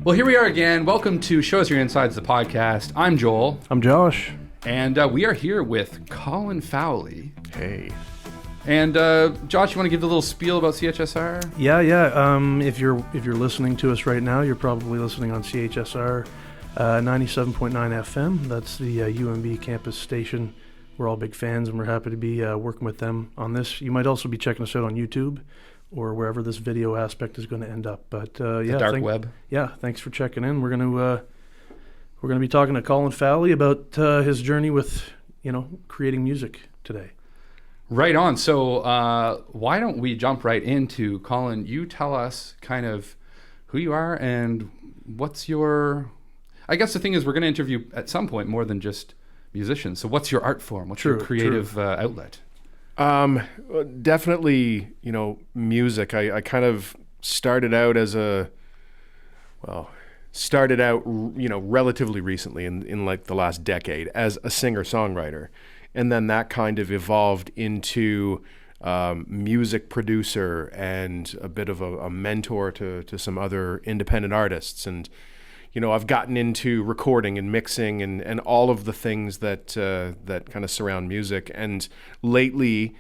Well, here we are again. Welcome to Show Us Your Insides, the podcast. I'm Joel. I'm Josh. And we are here with Colin Fowlie. Hey. And Josh, you want to give the little spiel about CHSR? Yeah. If you're listening to us right now, you're probably listening on CHSR 97.9 FM. That's the UMB campus station. We're all big fans, and we're happy to be working with them on this. You might also be checking us out on YouTube or wherever this video aspect is going to end up. But the dark web. Yeah, thanks for checking in. We're going to be talking to Colin Fowlie about his journey with creating music today. Right on. So why don't we jump right into, Colin, you tell us kind of who you are and what's your... I guess the thing is we're going to interview at some point more than just musicians. So what's your art form? What's your creative outlet? Definitely, music. I kind of started out relatively recently in like the last decade as a singer-songwriter. And then that kind of evolved into music producer and a bit of a mentor to some other independent artists. And, I've gotten into recording and mixing and all of the things that kind of surround music. And lately,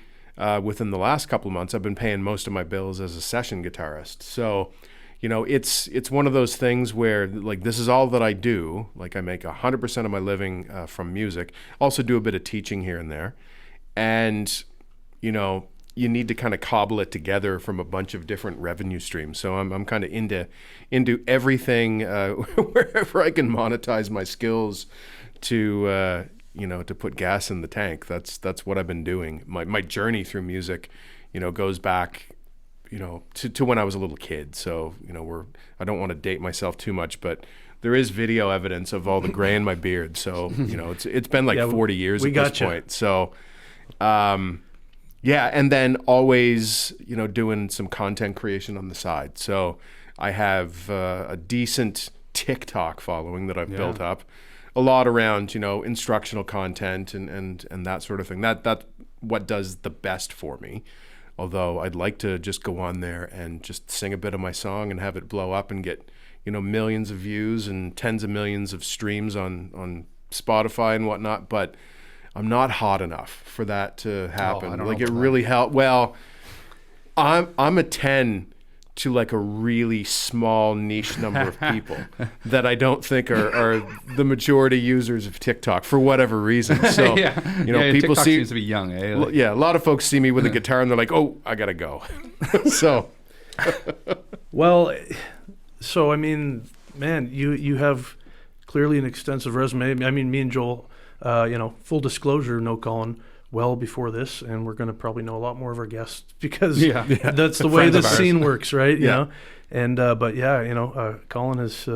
within the last couple of months, I've been paying most of my bills as a session guitarist. So, it's one of those things where, like, this is all that I do. Like, I make 100% of my living from music. Also do a bit of teaching here and there. And, you need to kind of cobble it together from a bunch of different revenue streams. So I'm kind of into everything wherever I can monetize my skills to put gas in the tank. That's what I've been doing. My journey through music, goes back, to when I was a little kid. So, I don't want to date myself too much, but there is video evidence of all the gray in my beard. So, it's been like 40 years at this point. So, and then always, doing some content creation on the side. So I have a decent TikTok following that I've built up. A lot around, instructional content and that sort of thing. That's what does the best for me. Although I'd like to just go on there and just sing a bit of my song and have it blow up and get, millions of views and tens of millions of streams on Spotify and whatnot. But I'm not hot enough for that to happen. Like, it really helped. Well, I'm a 10 to like a really small niche number of people that I don't think are the majority users of TikTok for whatever reason. So, people TikTok seems to be young, eh? A lot of folks see me with a guitar and they're like, "Oh, I gotta go." So, well, so I mean, man, you have clearly an extensive resume. I mean, me and Joel, full disclosure, know Colin well before this, and we're going to probably know a lot more of our guests because that's the way this scene works, right? You know, and Colin has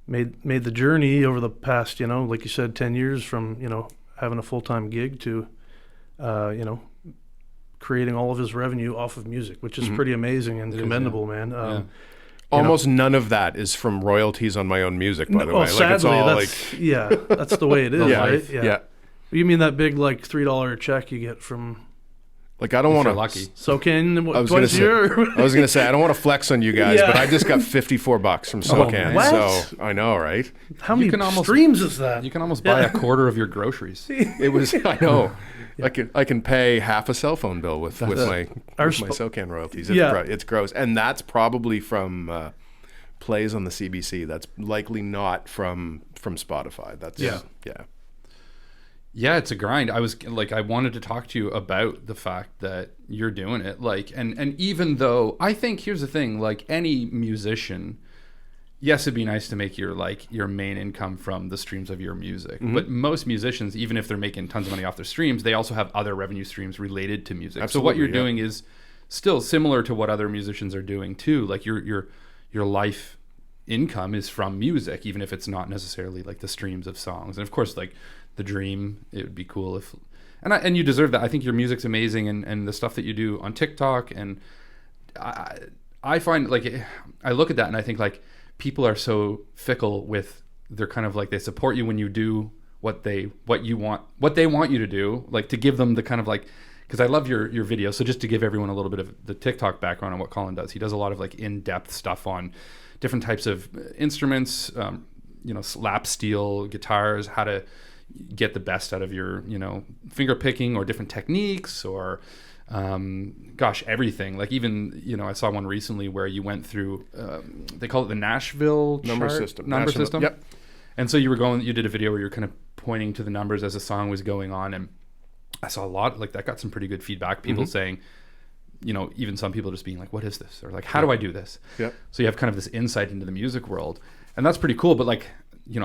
made the journey over the past, like you said, 10 years from having a full-time gig to creating all of his revenue off of music, which is pretty amazing and commendable, man. Almost none of that is from royalties on my own music, by the way. Sadly, like, it's all that's the way it is, right? Yeah. You mean that big $3 check you get from? Like, I don't want to. Lucky. SoCan. I was going to say I don't want to flex on you guys, but I just got $$54 from SoCan. What? So I know, right? How many streams is that? You can almost buy a quarter of your groceries. It was. I know. I can pay half a cell phone bill with my SoCan royalties. It's gross, and that's probably from plays on the CBC. That's likely not from Spotify. That's Yeah, it's a grind. I wanted to talk to you about the fact that you're doing it. And even though I think, here's the thing, like any musician, yes, it'd be nice to make your main income from the streams of your music. Mm-hmm. But most musicians, even if they're making tons of money off their streams, they also have other revenue streams related to music. Absolutely, so what you're doing is still similar to what other musicians are doing too. Like your life income is from music, even if it's not necessarily like the streams of songs. And of course, like the dream, it would be cool if, and you deserve that. I think your music's amazing, and the stuff that you do on TikTok, and I find, like, I look at that and I think, like, people are so fickle with, they're kind of like, they support you when you do what they want you to do, like to give them the kind of like, because I love your video. So just to give everyone a little bit of the TikTok background on what Colin does, he does a lot of like in-depth stuff on different types of instruments, lap steel guitars, how to get the best out of your, finger picking or different techniques or, everything. Like even, I saw one recently where you went through, they call it the Nashville number chart, system. Number system. Yep. And so you did a video where you're kind of pointing to the numbers as the song was going on. And I saw a lot, like that got some pretty good feedback. People saying, even some people just being like, what is this? Or like, how do I do this? Yep. So you have kind of this insight into the music world. And that's pretty cool. But like,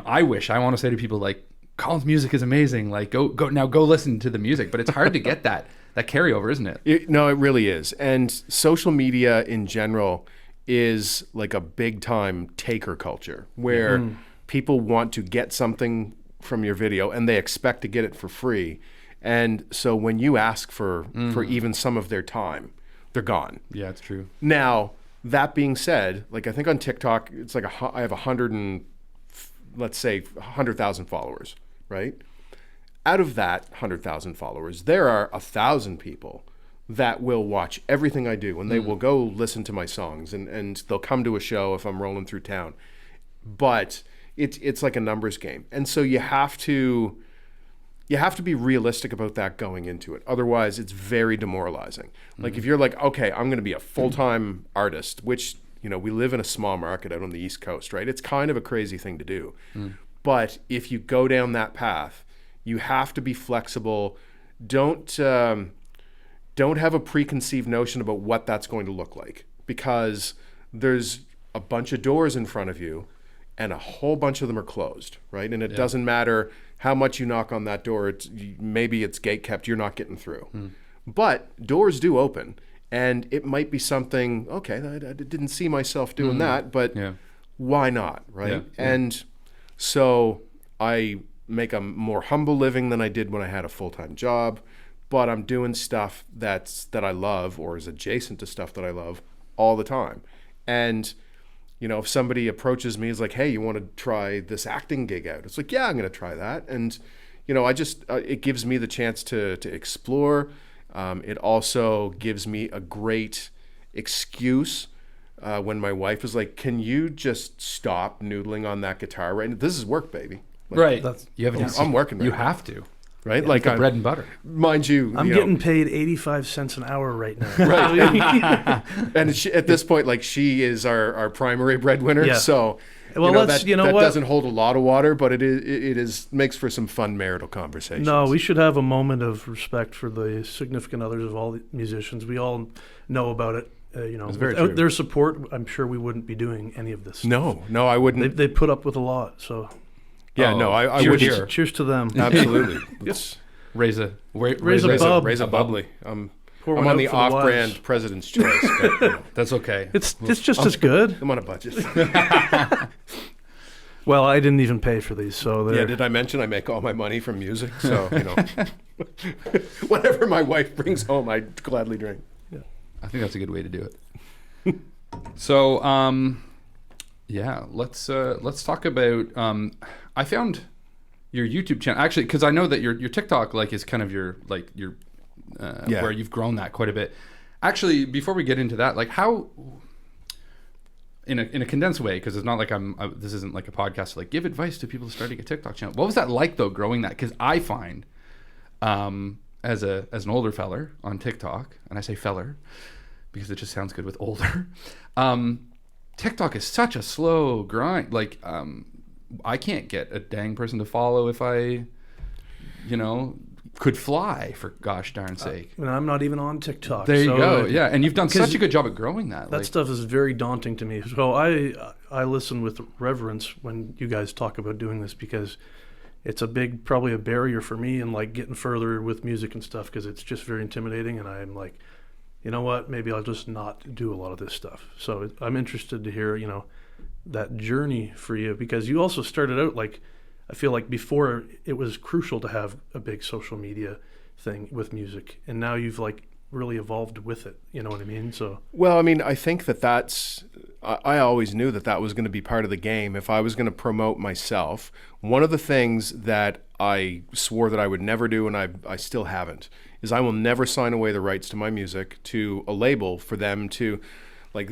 I want to say to people like, Colin's music is amazing. Like go listen to the music, but it's hard to get that carryover, isn't it? No, it really is. And social media in general is like a big time taker culture where people want to get something from your video and they expect to get it for free. And so when you ask for even some of their time, they're gone. Yeah, it's true. Now, that being said, like I think on TikTok, it's like I have 100,000 followers. Right? Out of that 100,000 followers, there are 1,000 people that will watch everything I do and they will go listen to my songs and they'll come to a show if I'm rolling through town. But it's like a numbers game. And so you have to be realistic about that going into it. Otherwise, it's very demoralizing. Like if you're like, okay, I'm going to be a full-time artist, which, we live in a small market out on the East Coast, right? It's kind of a crazy thing to do. But if you go down that path, you have to be flexible. Don't have a preconceived notion about what that's going to look like, because there's a bunch of doors in front of you and a whole bunch of them are closed, right? And it doesn't matter how much you knock on that door. Maybe it's gate kept, you're not getting through. But doors do open, and it might be something, okay, I didn't see myself doing that, but why not, right? And so I make a more humble living than I did when I had a full-time job, but I'm doing stuff that I love or is adjacent to stuff that I love all the time. And, if somebody approaches me, is like, hey, you want to try this acting gig out? It's like, yeah, I'm going to try that. And, it gives me the chance to explore. It also gives me a great excuse when my wife is like, can you just stop noodling on that guitar right now? This is work, baby. Like, right. I'm working right You now. have to. Right? Yeah, like bread and butter. Mind you. I'm getting paid 85 cents an hour right now. Right. And at this point, like she is our primary breadwinner. Yeah. So well, that doesn't hold a lot of water, but it is makes for some fun marital conversations. No, we should have a moment of respect for the significant others of all the musicians. We all know about it. Without their support, I'm sure we wouldn't be doing any of this. No, I wouldn't. They put up with a lot, so. Yeah, I would. Cheers to them. Absolutely. Yes. Raise a bubbly. I'm on the off-brand President's Choice. But, that's okay. It's just as good. I'm on a budget. Well, I didn't even pay for these, so yeah. Did I mention I make all my money from music? So whatever my wife brings home, I gladly drink. Yeah, I think that's a good way to do it. So, let's talk about. I found your YouTube channel actually because I know that your TikTok is kind of your where you've grown that quite a bit. Actually, before we get into that, how in a condensed way, because it's not like this isn't like a podcast to give advice to people starting a TikTok channel. What was that like though, growing that? Because I find as an older feller on TikTok, and I say feller because it just sounds good with older. TikTok is such a slow grind. I can't get a dang person to follow if I, could fly, for gosh darn sake. And I'm not even on TikTok. There you go. Yeah, and you've done such a good job at growing that. That stuff is very daunting to me. So I listen with reverence when you guys talk about doing this, because it's probably a barrier for me in getting further with music and stuff, because it's just very intimidating, and I'm like, you know what, maybe I'll just not do a lot of this stuff. So I'm interested to hear, that journey for you, because you also started out I feel like before it was crucial to have a big social media thing with music, and now you've really evolved with it. You know what I mean? So well, I mean, I think that's I always knew that was going to be part of the game. If I was going to promote myself, one of the things that I swore that I would never do, and I still haven't, is I will never sign away the rights to my music to a label for them to, like,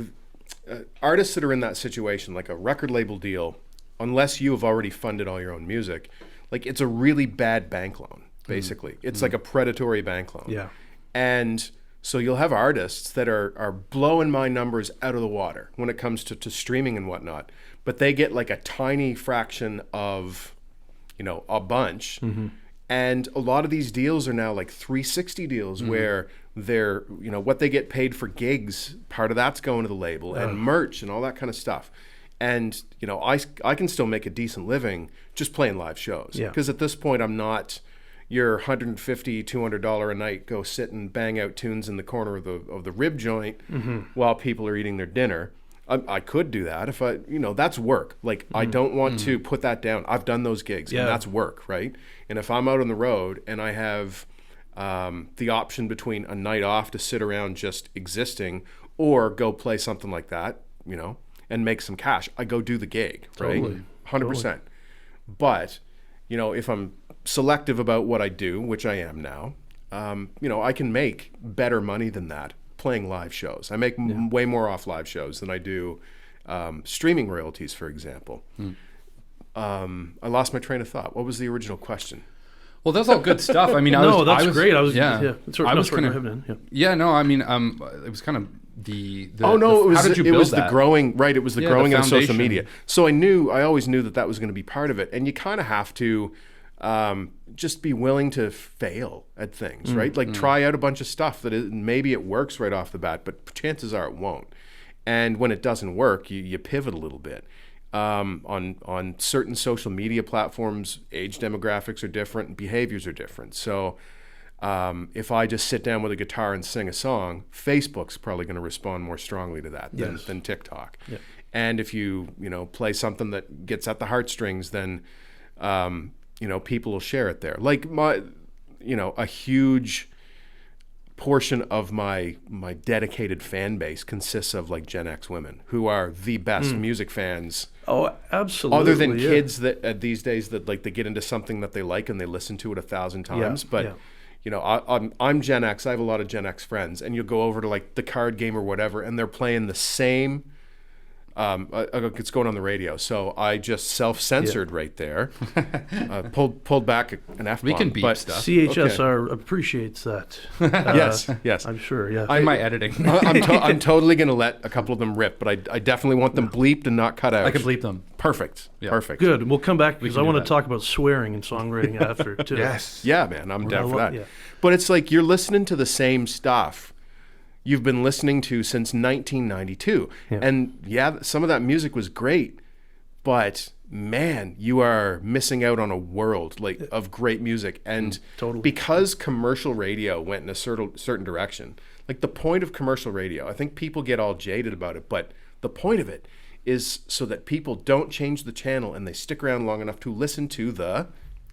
artists that are in that situation, like a record label deal, unless you have already funded all your own music, like, it's a really bad bank loan, basically. It's like a predatory bank loan. Yeah. And so you'll have artists that are blowing my numbers out of the water when it comes to streaming and whatnot, but they get like a tiny fraction of, a bunch. And a lot of these deals are now like 360 deals where they're, what they get paid for gigs, part of that's going to the label and merch and all that kind of stuff. And, I can still make a decent living just playing live shows. Yeah. Because at this point, I'm not your $150, $200 a night go sit and bang out tunes in the corner of the rib joint while people are eating their dinner. I could do that if that's work. Like, I don't want to put that down. I've done those gigs and that's work, right? And if I'm out on the road and I have the option between a night off to sit around just existing or go play something like that, and make some cash, I go do the gig, right? Totally. 100%. Totally. But, if I'm selective about what I do, which I am now, I can make better money than that playing live shows. I make way more off live shows than I do streaming royalties, for example. I lost my train of thought. What was the original question? Well, that's all good stuff. I mean, that's great. It was kind of the it how did you build was that? the growing, right? It was the growing the of social foundation. media. So I always knew that was going to be part of it. And you kind of have to just be willing to fail at things, right? Like try out a bunch of stuff maybe it works right off the bat, but chances are it won't. And when it doesn't work, you pivot a little bit. On certain social media platforms, age demographics are different, behaviors are different. So if I just sit down with a guitar and sing a song, Facebook's probably going to respond more strongly to that than TikTok. Yeah. And if you play something that gets at the heartstrings, then people will share it there. Like a huge portion of my dedicated fan base consists of like Gen X women who are the best music fans. Oh, absolutely. Other than kids that these days that like they get into something that they like and they listen to it 1,000 times. But I'm Gen X. I have a lot of Gen X friends, and you'll go over to like the card game or whatever, and they're playing the same. It's going on the radio, so I just self-censored right there. Pulled back an F-bomb. We can beep but stuff. CHSR appreciates that. Yes. I'm sure, yeah. In my editing. I'm totally going to let a couple of them rip, but I definitely want them bleeped and not cut out. I can bleep them. Perfect. Yeah. Perfect. Good. We'll come back because I do want to that. talk about swearing and songwriting after, too. Yes. Yeah, man, I'm down for that. Yeah. But it's like you're listening to the same stuff you've been listening to since 1992. Yeah. And some of that music was great, but man, you are missing out on a world of great music. And Totally. because commercial radio went in a certain direction, like the point of commercial radio, I think people get all jaded about it, but the point of it is so that people don't change the channel and they stick around long enough to listen to the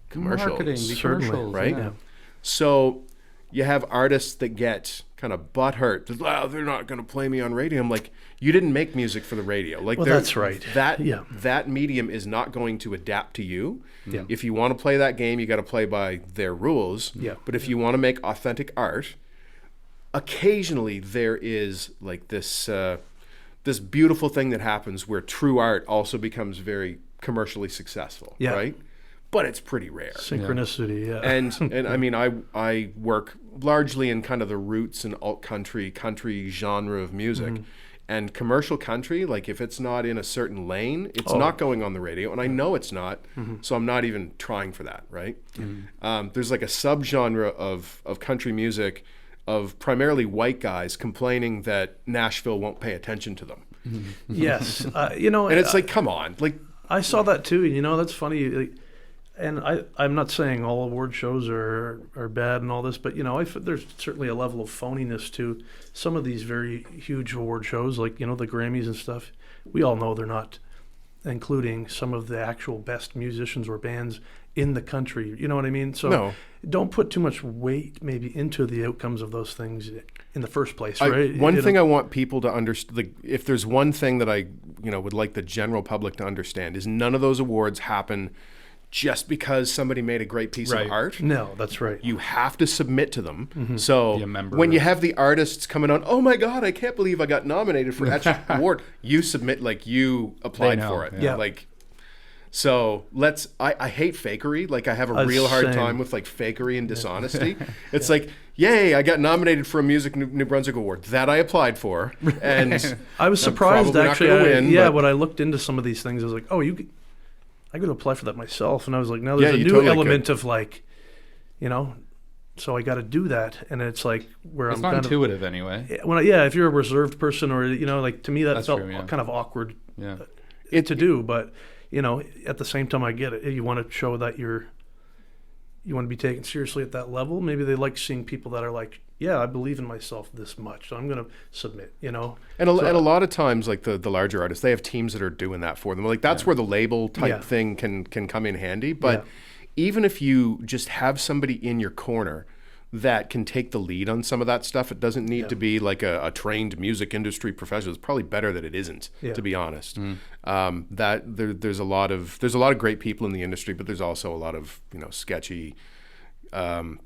commercials. Marketing, the Certainly. commercials, Right? Yeah. So you have artists that get kind of butthurt. They're not going to play me on radio. I'm like, you didn't make music for the radio. Like, Well, that's right. That medium is not going to adapt to you. Yeah. If you want to play that game, you got to play by their rules. Yeah. But if you want to make authentic art, occasionally there is like this beautiful thing that happens where true art also becomes very commercially successful. Yeah. Right. But it's pretty rare. Synchronicity, yeah. And I mean, I work largely in kind of the roots and alt country genre of music. And commercial country, like if it's not in a certain lane, it's not going on the radio. And I know it's not, so I'm not even trying for that, right? There's like a subgenre of country music of primarily white guys complaining that Nashville won't pay attention to them. Yes. And it's like, come on. Like, I saw that too. That's funny. And I'm not saying all award shows are bad and all this, but there's certainly a level of phoniness to some of these very huge award shows, like the Grammys and stuff. We all know they're not including some of the actual best musicians or bands in the country. You know what I mean? So No. don't put too much weight maybe into the outcomes of those things in the first place, right? One thing I want people to understand, like, if there's one thing that I, would like the general public to understand, is none of those awards happen just because somebody made a great piece Right. of art. No, that's right. You have to submit to them. Mm-hmm. So Be a member when you of- have the artists coming on, oh my God, I can't believe I got nominated for that award. You submit, like, you applied know, for it. yeah. Like, so I hate fakery. Like, I have a real hard Same. time with, like, fakery and dishonesty. It's like, yay, I got nominated for a Music New Brunswick Award that I applied for. And I was I'm surprised probably not actually. gonna win, but- When I looked into some of these things, I was like, oh, I could apply for that myself. And I was like, no, there's Yeah, a you new totally element of like, so I got to do that. And it's like where It's I'm not kind intuitive anyway. of, if you're a reserved person or, like to me, that That's felt true, yeah. kind of awkward Yeah. to do. But, at the same time, I get it. You want to show that you want to be taken seriously at that level. Maybe they like seeing people that are like, yeah, I believe in myself this much, so I'm going to submit, And a lot of times, like the larger artists, they have teams that are doing that for them. Like, that's where the label type Yeah. thing can come in handy. But Yeah. even if you just have somebody in your corner that can take the lead on some of that stuff, it doesn't need to be like a trained music industry professional. It's probably better that it isn't, Yeah. to be honest. There's a lot of great people in the industry, but there's also a lot of sketchy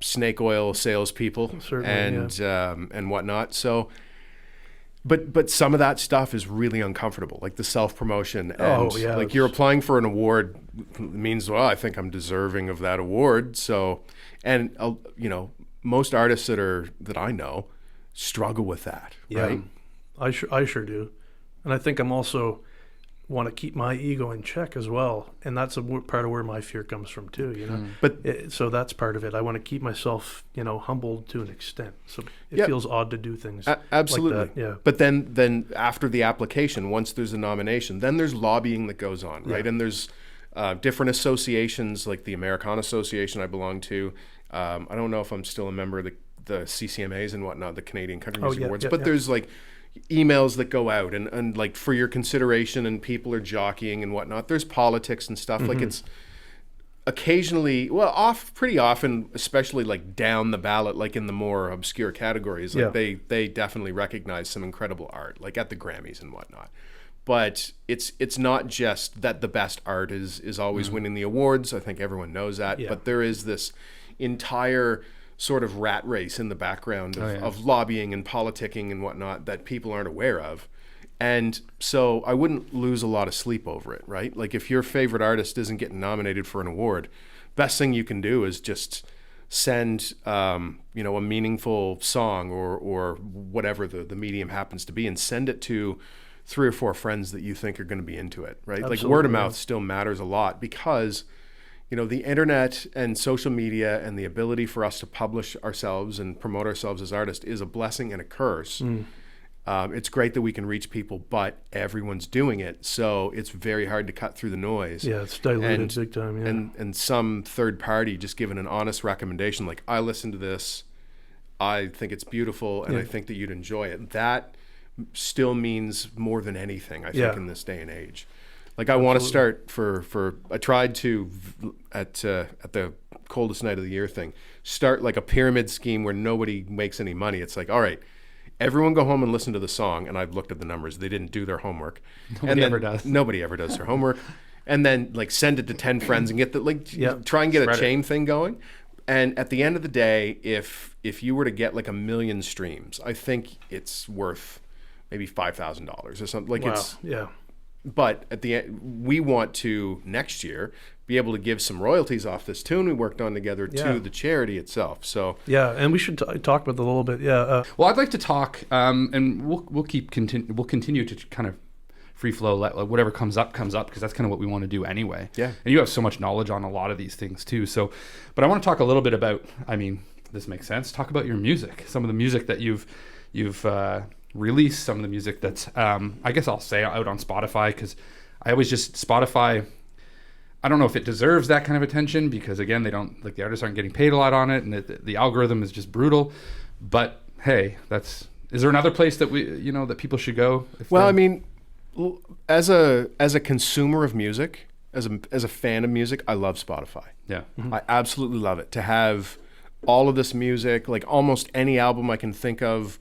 snake oil salespeople Certainly, and whatnot. So, but some of that stuff is really uncomfortable, like the self promotion. And Oh, yeah, like, you're applying for an award means, well, I think I'm deserving of that award. So, and most artists that I know struggle with that, right? I sure do, and I think I'm also want to keep my ego in check as well, and that's part of where my fear comes from too. But So that's part of it. I want to keep myself, humbled to an extent. So it Yeah. feels odd to do things. absolutely, Like that, yeah. But then after the application, once there's a nomination, then there's lobbying that goes on, right? Yeah. And there's different associations, like the Americana Association I belong to. I don't know if I'm still a member of the CCMAs and whatnot, the Canadian Country Music Awards, but there's like emails that go out and like for your consideration, and people are jockeying and whatnot. There's politics and stuff. Like, it's occasionally, pretty often, especially like down the ballot, like in the more obscure categories, like they definitely recognize some incredible art, like at the Grammys and whatnot. But it's not just that the best art is always winning the awards. I think everyone knows that. Yeah. But there is this entire sort of rat race in the background of lobbying and politicking and whatnot that people aren't aware of. And so I wouldn't lose a lot of sleep over it, right? Like, if your favorite artist isn't getting nominated for an award, best thing you can do is just send a meaningful song or whatever the medium happens to be, and send it to 3 or 4 friends that you think are going to be into it, right? Absolutely, like, word of yeah. mouth still matters a lot, because the internet and social media and the ability for us to publish ourselves and promote ourselves as artists is a blessing and a curse. It's great that we can reach people, but everyone's doing it, so it's very hard to cut through the noise. Yeah, it's diluted big time. Yeah. And some third party just giving an honest recommendation, like, I listened to this, I think it's beautiful, and I think that you'd enjoy it. That still means more than anything, I think, in this day and age. Like, I want to start I tried to, at the coldest night of the year thing, start like a pyramid scheme where nobody makes any money. It's like, all right, everyone go home and listen to the song. And I've looked at the numbers. They didn't do their homework. Nobody ever does. Nobody ever does their homework. And then, like, send it to 10 friends and get try and get Spread a chain thing going. And at the end of the day, if you were to get like 1 million streams, I think it's worth maybe $5,000 or something. Like, Yeah. But at the end, we want to next year be able to give some royalties off this tune we worked on together to the charity itself. So Yeah, and we should talk about that a little bit. Yeah. Well, I'd like to talk, and we'll continue to kind of free flow, let whatever comes up, because that's kind of what we want to do anyway. Yeah. And you have so much knowledge on a lot of these things too. So, but I want to talk a little bit about, this makes sense. Talk about your music, some of the music that you've release, some of the music that's I guess I'll say out on Spotify, because I always just Spotify, I don't know if it deserves that kind of attention, because again, they don't, like, the artists aren't getting paid a lot on it, and the algorithm is just brutal. But hey, is there another place that that people should go? As a consumer of music, as a fan of music, I love Spotify. Yeah. I absolutely love it to have all of this music, like almost any album I can think of,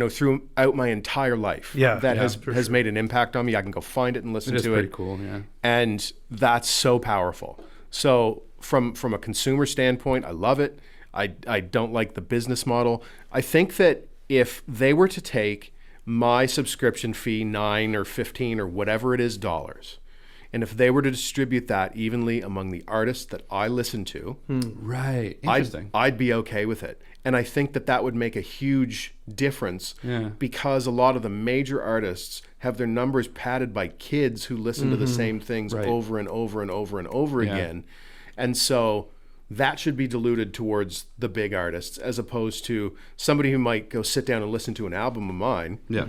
throughout my entire life. That has made an impact on me. I can go find it and listen to it. It is pretty cool, yeah. And that's so powerful. So from a consumer standpoint, I love it. I don't like the business model. I think that if they were to take my subscription fee, $9 or $15 or whatever it is dollars, and if they were to distribute that evenly among the artists that I listen to, right, interesting, I'd be okay with it. And I think that would make a huge difference because a lot of the major artists have their numbers padded by kids who listen to the same things over and over and over and over again. And so that should be diluted towards the big artists as opposed to somebody who might go sit down and listen to an album of mine. Yeah.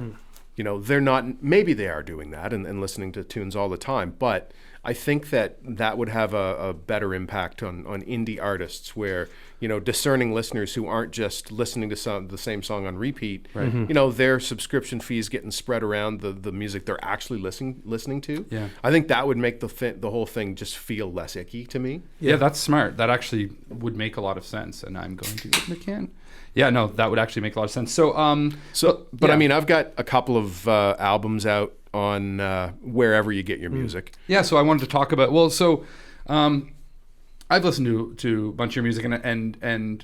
They're not, maybe they are doing that and listening to tunes all the time, but I think that would have a better impact on indie artists where, discerning listeners who aren't just listening to the same song on repeat, their subscription fees getting spread around the music they're actually listening to. Yeah. I think that would make the whole thing just feel less icky to me. Yeah, that's smart. That actually would make a lot of sense. And I'm going to open a can. Yeah, no, that would actually make a lot of sense. So, I mean, I've got a couple of albums out on wherever you get your music. Yeah, so I wanted to talk about. I've listened to a bunch of your music,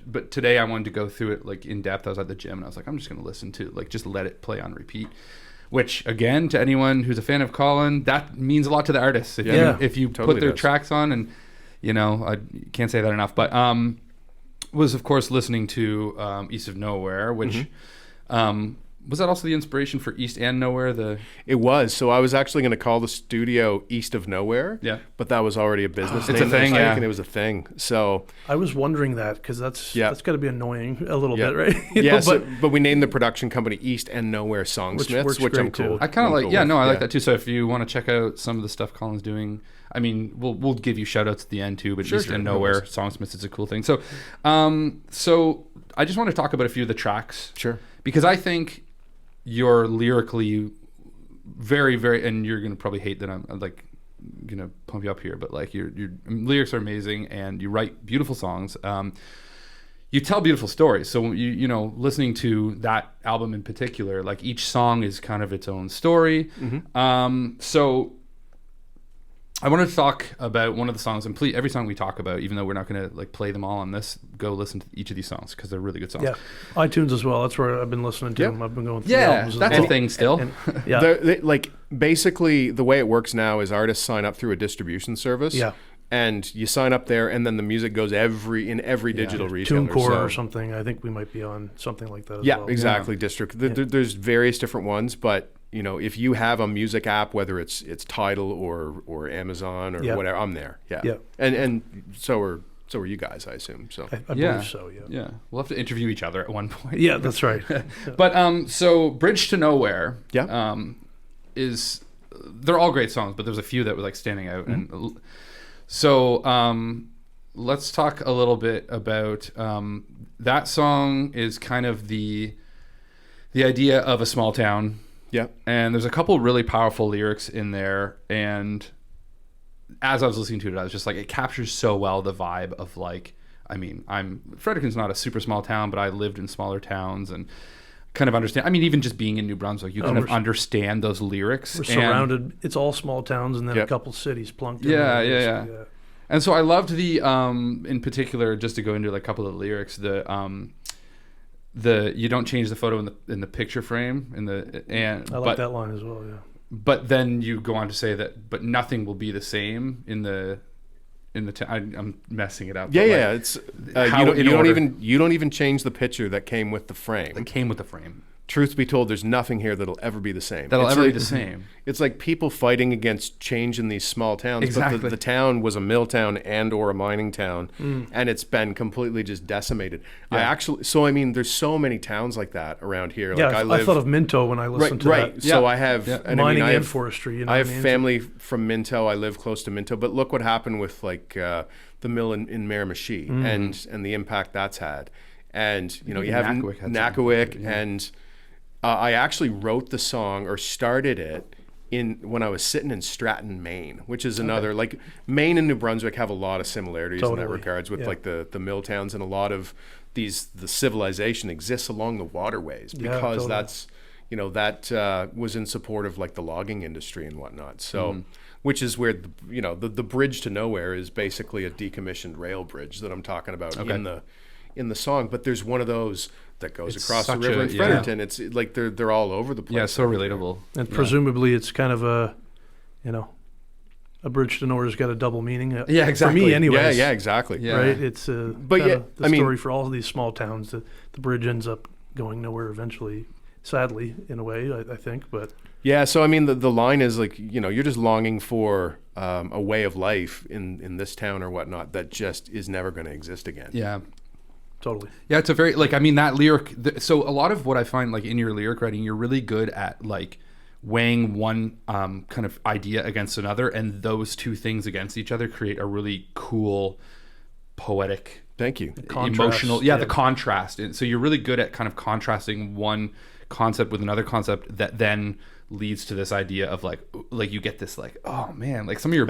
but today I wanted to go through it like in depth. I was at the gym and I was like, I'm just going to listen to just let it play on repeat. Which again, to anyone who's a fan of Colin, that means a lot to the artists. If you totally put their does. tracks on, and I can't say that enough, but. Was of course listening to East of Nowhere, which was that also the inspiration for East and Nowhere? It was. So I was actually going to call the studio East of Nowhere. Yeah. But that was already a business name. It's a thing, yeah. And it was a thing. So I was wondering that because that's got to be annoying a little bit, right? But we named the production company East and Nowhere Songsmiths, which I'm cool. I kind of like. Yeah, no, I like that too. So if you want to check out some of the stuff Colin's doing. I mean, we'll give you shout outs at the end too, but East and Nowhere, Songsmiths is a cool thing. So I just want to talk about a few of the tracks. Sure. Because I think you're lyrically very, very, and you're going to probably hate that I'm like going to pump you up here, but like your lyrics are amazing and you write beautiful songs. You tell beautiful stories. So listening to that album in particular, like each song is kind of its own story. So I wanted to talk about one of the songs, and please, every song we talk about, even though we're not going to like play them all on this, go listen to each of these songs because they're really good songs. Yeah, iTunes as well. That's where I've been listening to them. I've been going through the albums. That's a thing still. Basically, the way it works now is artists sign up through a distribution service. Yeah. And you sign up there, and then the music goes in every digital retailer. TuneCore or something. I think we might be on something like that as well. Yeah, exactly. District. There's various different ones, but if you have a music app, whether it's Tidal or Amazon or whatever, I'm there. Yeah. And so are you guys, I assume. So I believe so. Yeah. Yeah. We'll have to interview each other at one point. Yeah, that's right. But so Bridge to Nowhere. Yeah. They're all great songs, but there's a few that were like standing out and. So let's talk a little bit about that song is kind of the idea of a small town. Yeah. And there's a couple really powerful lyrics in there. And as I was listening to it, I was just like, it captures so well the vibe of like, I mean, Fredericton's not a super small town, but I lived in smaller towns and kind of understand. I mean, even just being in New Brunswick, you kind of understand those lyrics. We're surrounded. It's all small towns and then a couple cities plunked in. Yeah. And so I loved the, in particular, just to go into like a couple of the lyrics, the you don't change the photo in the picture frame I like that line as well. Yeah. But then you go on to say that, but nothing will be the same in the. I'm messing it up. Yeah. It's you don't even change the picture that came with the frame. That came with the frame. Truth be told, there's nothing here that'll ever be the same. Be the same. It's like people fighting against change in these small towns. Exactly. But the town was a mill town and or a mining town, and it's been completely just decimated. Yeah. There's so many towns like that around here. Yeah, like I thought of Minto when I listened to that. Right. So I have mining and forestry. I have family from Minto. I live close to Minto. But look what happened with like the mill in Miramichi and the impact that's had. And you have Nakowick and I actually wrote the song or started it when I was sitting in Stratton, Maine, which is another, like Maine and New Brunswick have a lot of similarities in that regards with like the mill towns, and a lot of the civilization exists along the waterways because that's, you know, that was in support of like the logging industry and whatnot. So, which is where, the bridge to nowhere is basically a decommissioned rail bridge that I'm talking about in the song. But there's one of those that goes across the river in Fredericton. It's like they're all over the place. Yeah, so relatable. And presumably it's kind of a bridge to nowhere's got a double meaning. Yeah, exactly. For me, anyways. Yeah, exactly. Yeah. Right? It's the story for all of these small towns. The bridge ends up going nowhere eventually, sadly, in a way, I think. But yeah, so I mean, the line is like, you're just longing for a way of life in this town or whatnot that just is never going to exist again. Yeah. Totally. Yeah, it's a very, like, I mean, that lyric, so a lot of what I find, like, in your lyric writing, you're really good at, like, weighing one kind of idea against another, and those two things against each other create a really cool, poetic, thank you, emotional, the contrast. And so you're really good at kind of contrasting one concept with another concept that then leads to this idea of like you get this like, oh man, like some of your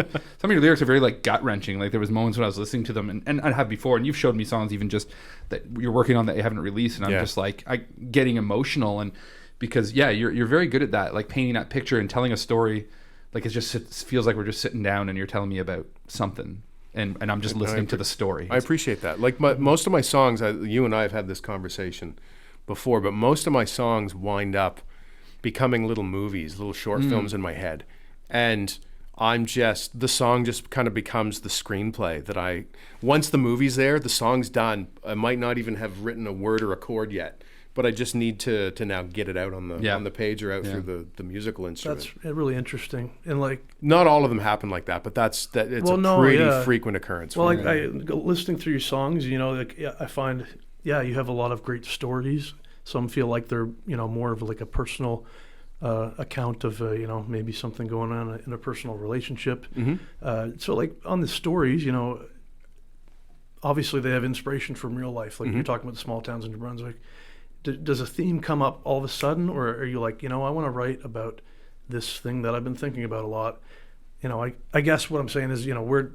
lyrics are very like gut wrenching. Like there was moments when I was listening to them and I have before, and you've showed me songs even just that you're working on that you haven't released, and I'm just like getting emotional, and because you're very good at that, like painting that picture and telling a story. Like it feels like we're just sitting down and you're telling me about something, and I'm just listening to the story. I appreciate that. Like most of my songs, you and I have had this conversation before, but most of my songs wind up becoming little movies, little short films in my head. And the song just kind of becomes the screenplay that once the movie's there, the song's done. I might not even have written a word or a chord yet, but I just need to now get it out on the page or out through the musical instrument. That's really interesting. And like, not all of them happen like that, but it's a pretty frequent occurrence. Well, like listening through your songs, I find, you have a lot of great stories. Some feel like they're, more of like a personal account of, maybe something going on in a personal relationship. So like on the stories, obviously they have inspiration from real life. Like you're talking about the small towns in New Brunswick. Does a theme come up all of a sudden, or are you like, I want to write about this thing that I've been thinking about a lot? I guess what I'm saying is, where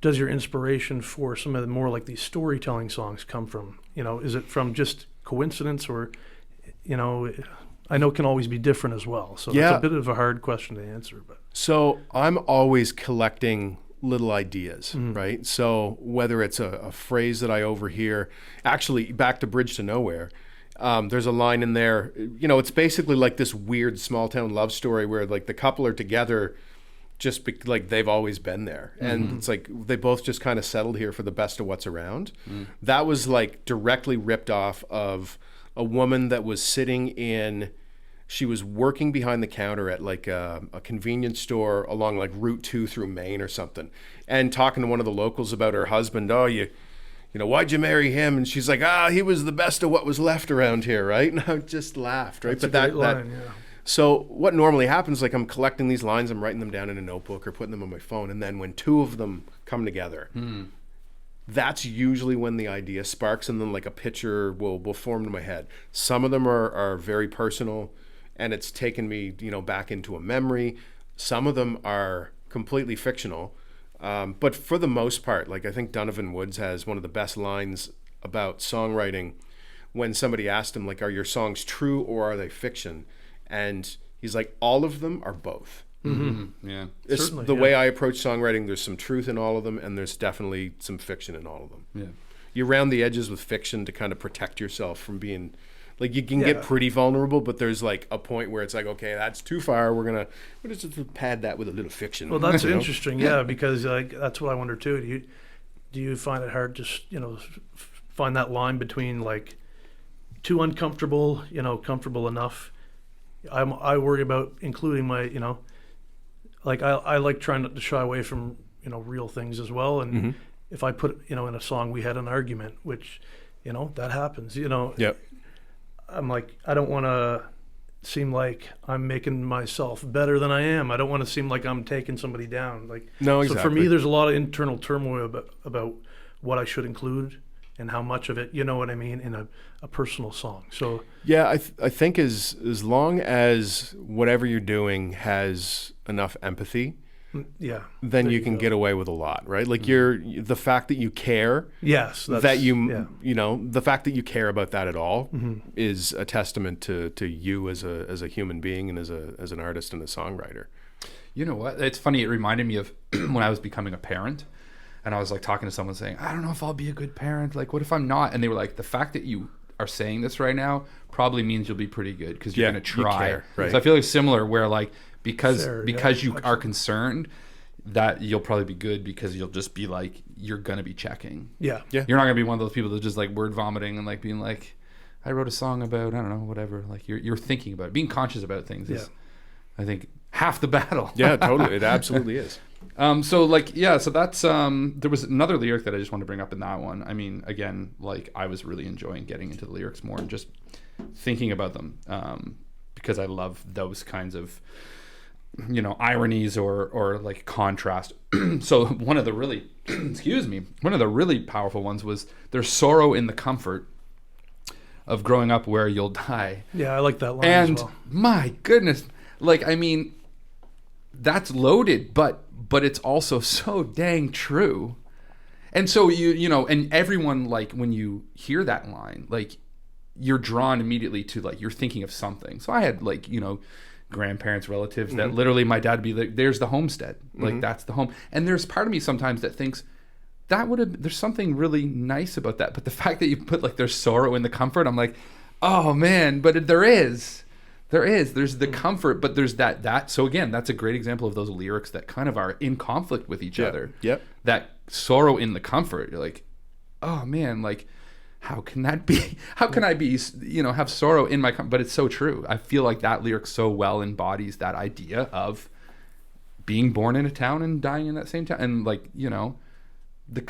does your inspiration for some of the more like these storytelling songs come from? Is it from just coincidence, or I know it can always be different as well, so it's a bit of a hard question to answer. But so I'm always collecting little ideas, right? So whether it's a phrase that I overhear, actually back to Bridge to Nowhere, there's a line in there, it's basically like this weird small town love story where like the couple are together just like they've always been there. And it's like they both just kind of settled here for the best of what's around. That was like directly ripped off of a woman that was she was working behind the counter at like a convenience store along like Route 2 through Maine or something, and talking to one of the locals about her husband. Oh, why'd you marry him? And she's like, he was the best of what was left around here, right? And I just laughed, right? That's a great line. So what normally happens, like I'm collecting these lines, I'm writing them down in a notebook or putting them on my phone, and then when two of them come together, that's usually when the idea sparks, and then like a picture will form in my head. Some of them are very personal, and it's taken me, back into a memory. Some of them are completely fictional. But for the most part, like I think Donovan Woods has one of the best lines about songwriting when somebody asked him, like, are your songs true or are they fiction? And he's like, all of them are both. Yeah. It's the way I approach songwriting, there's some truth in all of them, and there's definitely some fiction in all of them. Yeah. You round the edges with fiction to kind of protect yourself from being... Like you can get pretty vulnerable, but there's like a point where it's like, okay, that's too far. We're just pad that with a little fiction. Well, that's interesting, because like that's what I wonder too. Do you find it hard to find that line between like too uncomfortable, comfortable enough? I worry about including my, like I like trying not to shy away from real things as well. And if I put in a song, we had an argument, which that happens. Yep. I'm like, I don't want to seem like I'm making myself better than I am. I don't want to seem like I'm taking somebody down. Like, no, exactly. So for me, there's a lot of internal turmoil about what I should include and how much of it, you know what I mean, in a personal song. So Yeah, I think as long as whatever you're doing has enough empathy, yeah, then there you can go. get away with a lot, right? Like the fact that you care, Yes, that you yeah. you know, the fact that you care about that at all Mm-hmm. is a testament to you as a human being and as an artist and a songwriter. You know what? It's funny. It reminded me of when I was becoming a parent, and I was like talking to someone saying, I don't know if I'll be a good parent. Like, what if I'm not? And they were like, the fact that you are saying this right now probably means you'll be pretty good because you're Yeah, going to you try. care, right. So I feel like similar where like, because Fair, you yeah, are concerned, that you'll probably be good because you'll just be like, you're going to be checking. Yeah. Yeah. You're not going to be one of those people that just like word vomiting and like being like, I wrote a song about, I don't know, whatever. Like you're thinking about it. Being conscious about things is, I think, half the battle. Yeah, totally. It absolutely is. So like, yeah, so that's, there was another lyric that I just wanted to bring up in that one. I mean, again, like I was really enjoying getting into the lyrics more and just thinking about them. Because I love those kinds of, you know, ironies or like contrast. So one of the really, one of the really powerful ones was there's sorrow in the comfort of growing up where you'll die. Yeah, I like that line And as well. my goodness, like, I mean, that's loaded, but it's also so dang true. And so you know, and everyone, like, when you hear that line, like, you're drawn immediately to, like, you're thinking of something. So I had, like, you know, grandparents, relatives that literally my dad would be like, there's the homestead. Like, that's the home. And there's part of me sometimes that thinks that would have, there's something really nice about that. But the fact that you put, like, there's sorrow in the comfort, I'm like, oh man, but there's the comfort, but there's that. So again, that's a great example of those lyrics that kind of are in conflict with each other. Yep. That sorrow in the comfort. You're like, oh man, like, how can that be? How can I be, you know, have sorrow in my but it's so true. I feel like that lyric so well embodies that idea of being born in a town and dying in that same town. And, like, you know, that's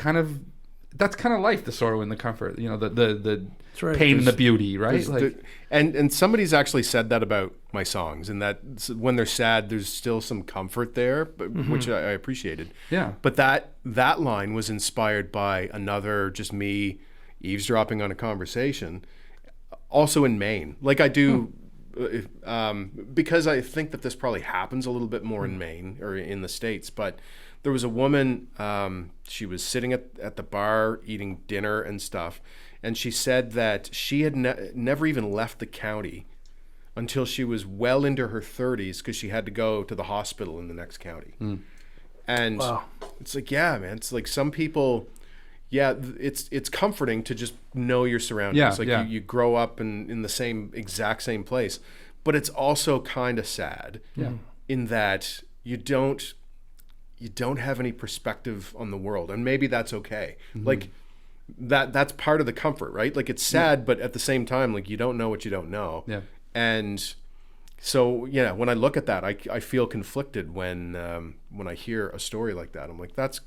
kind of life, the sorrow and the comfort, you know, the right. pain and the beauty, right? Like, and somebody's actually said that about my songs, and that when they're sad, there's still some comfort there, but, which I appreciated. yeah. But that line was inspired by another, just me eavesdropping on a conversation, also in Maine. Like I do, because I think that this probably happens a little bit more in Maine or in the States, but there was a woman, she was sitting at the bar eating dinner and stuff, and she said that she had never even left the county until she was well into her 30s because she had to go to the hospital in the next county. And Wow. it's like, yeah, man, it's like some people, yeah, it's comforting to just know your surroundings. Yeah, like you grow up in the exact same place, but it's also kind of sad in that you don't have any perspective on the world, and maybe that's okay. Like that's part of the comfort, right? Like it's sad, but at the same time, like you don't know what you don't know. Yeah. And so, yeah, when I look at that, I feel conflicted when I hear a story like that. I'm like, that's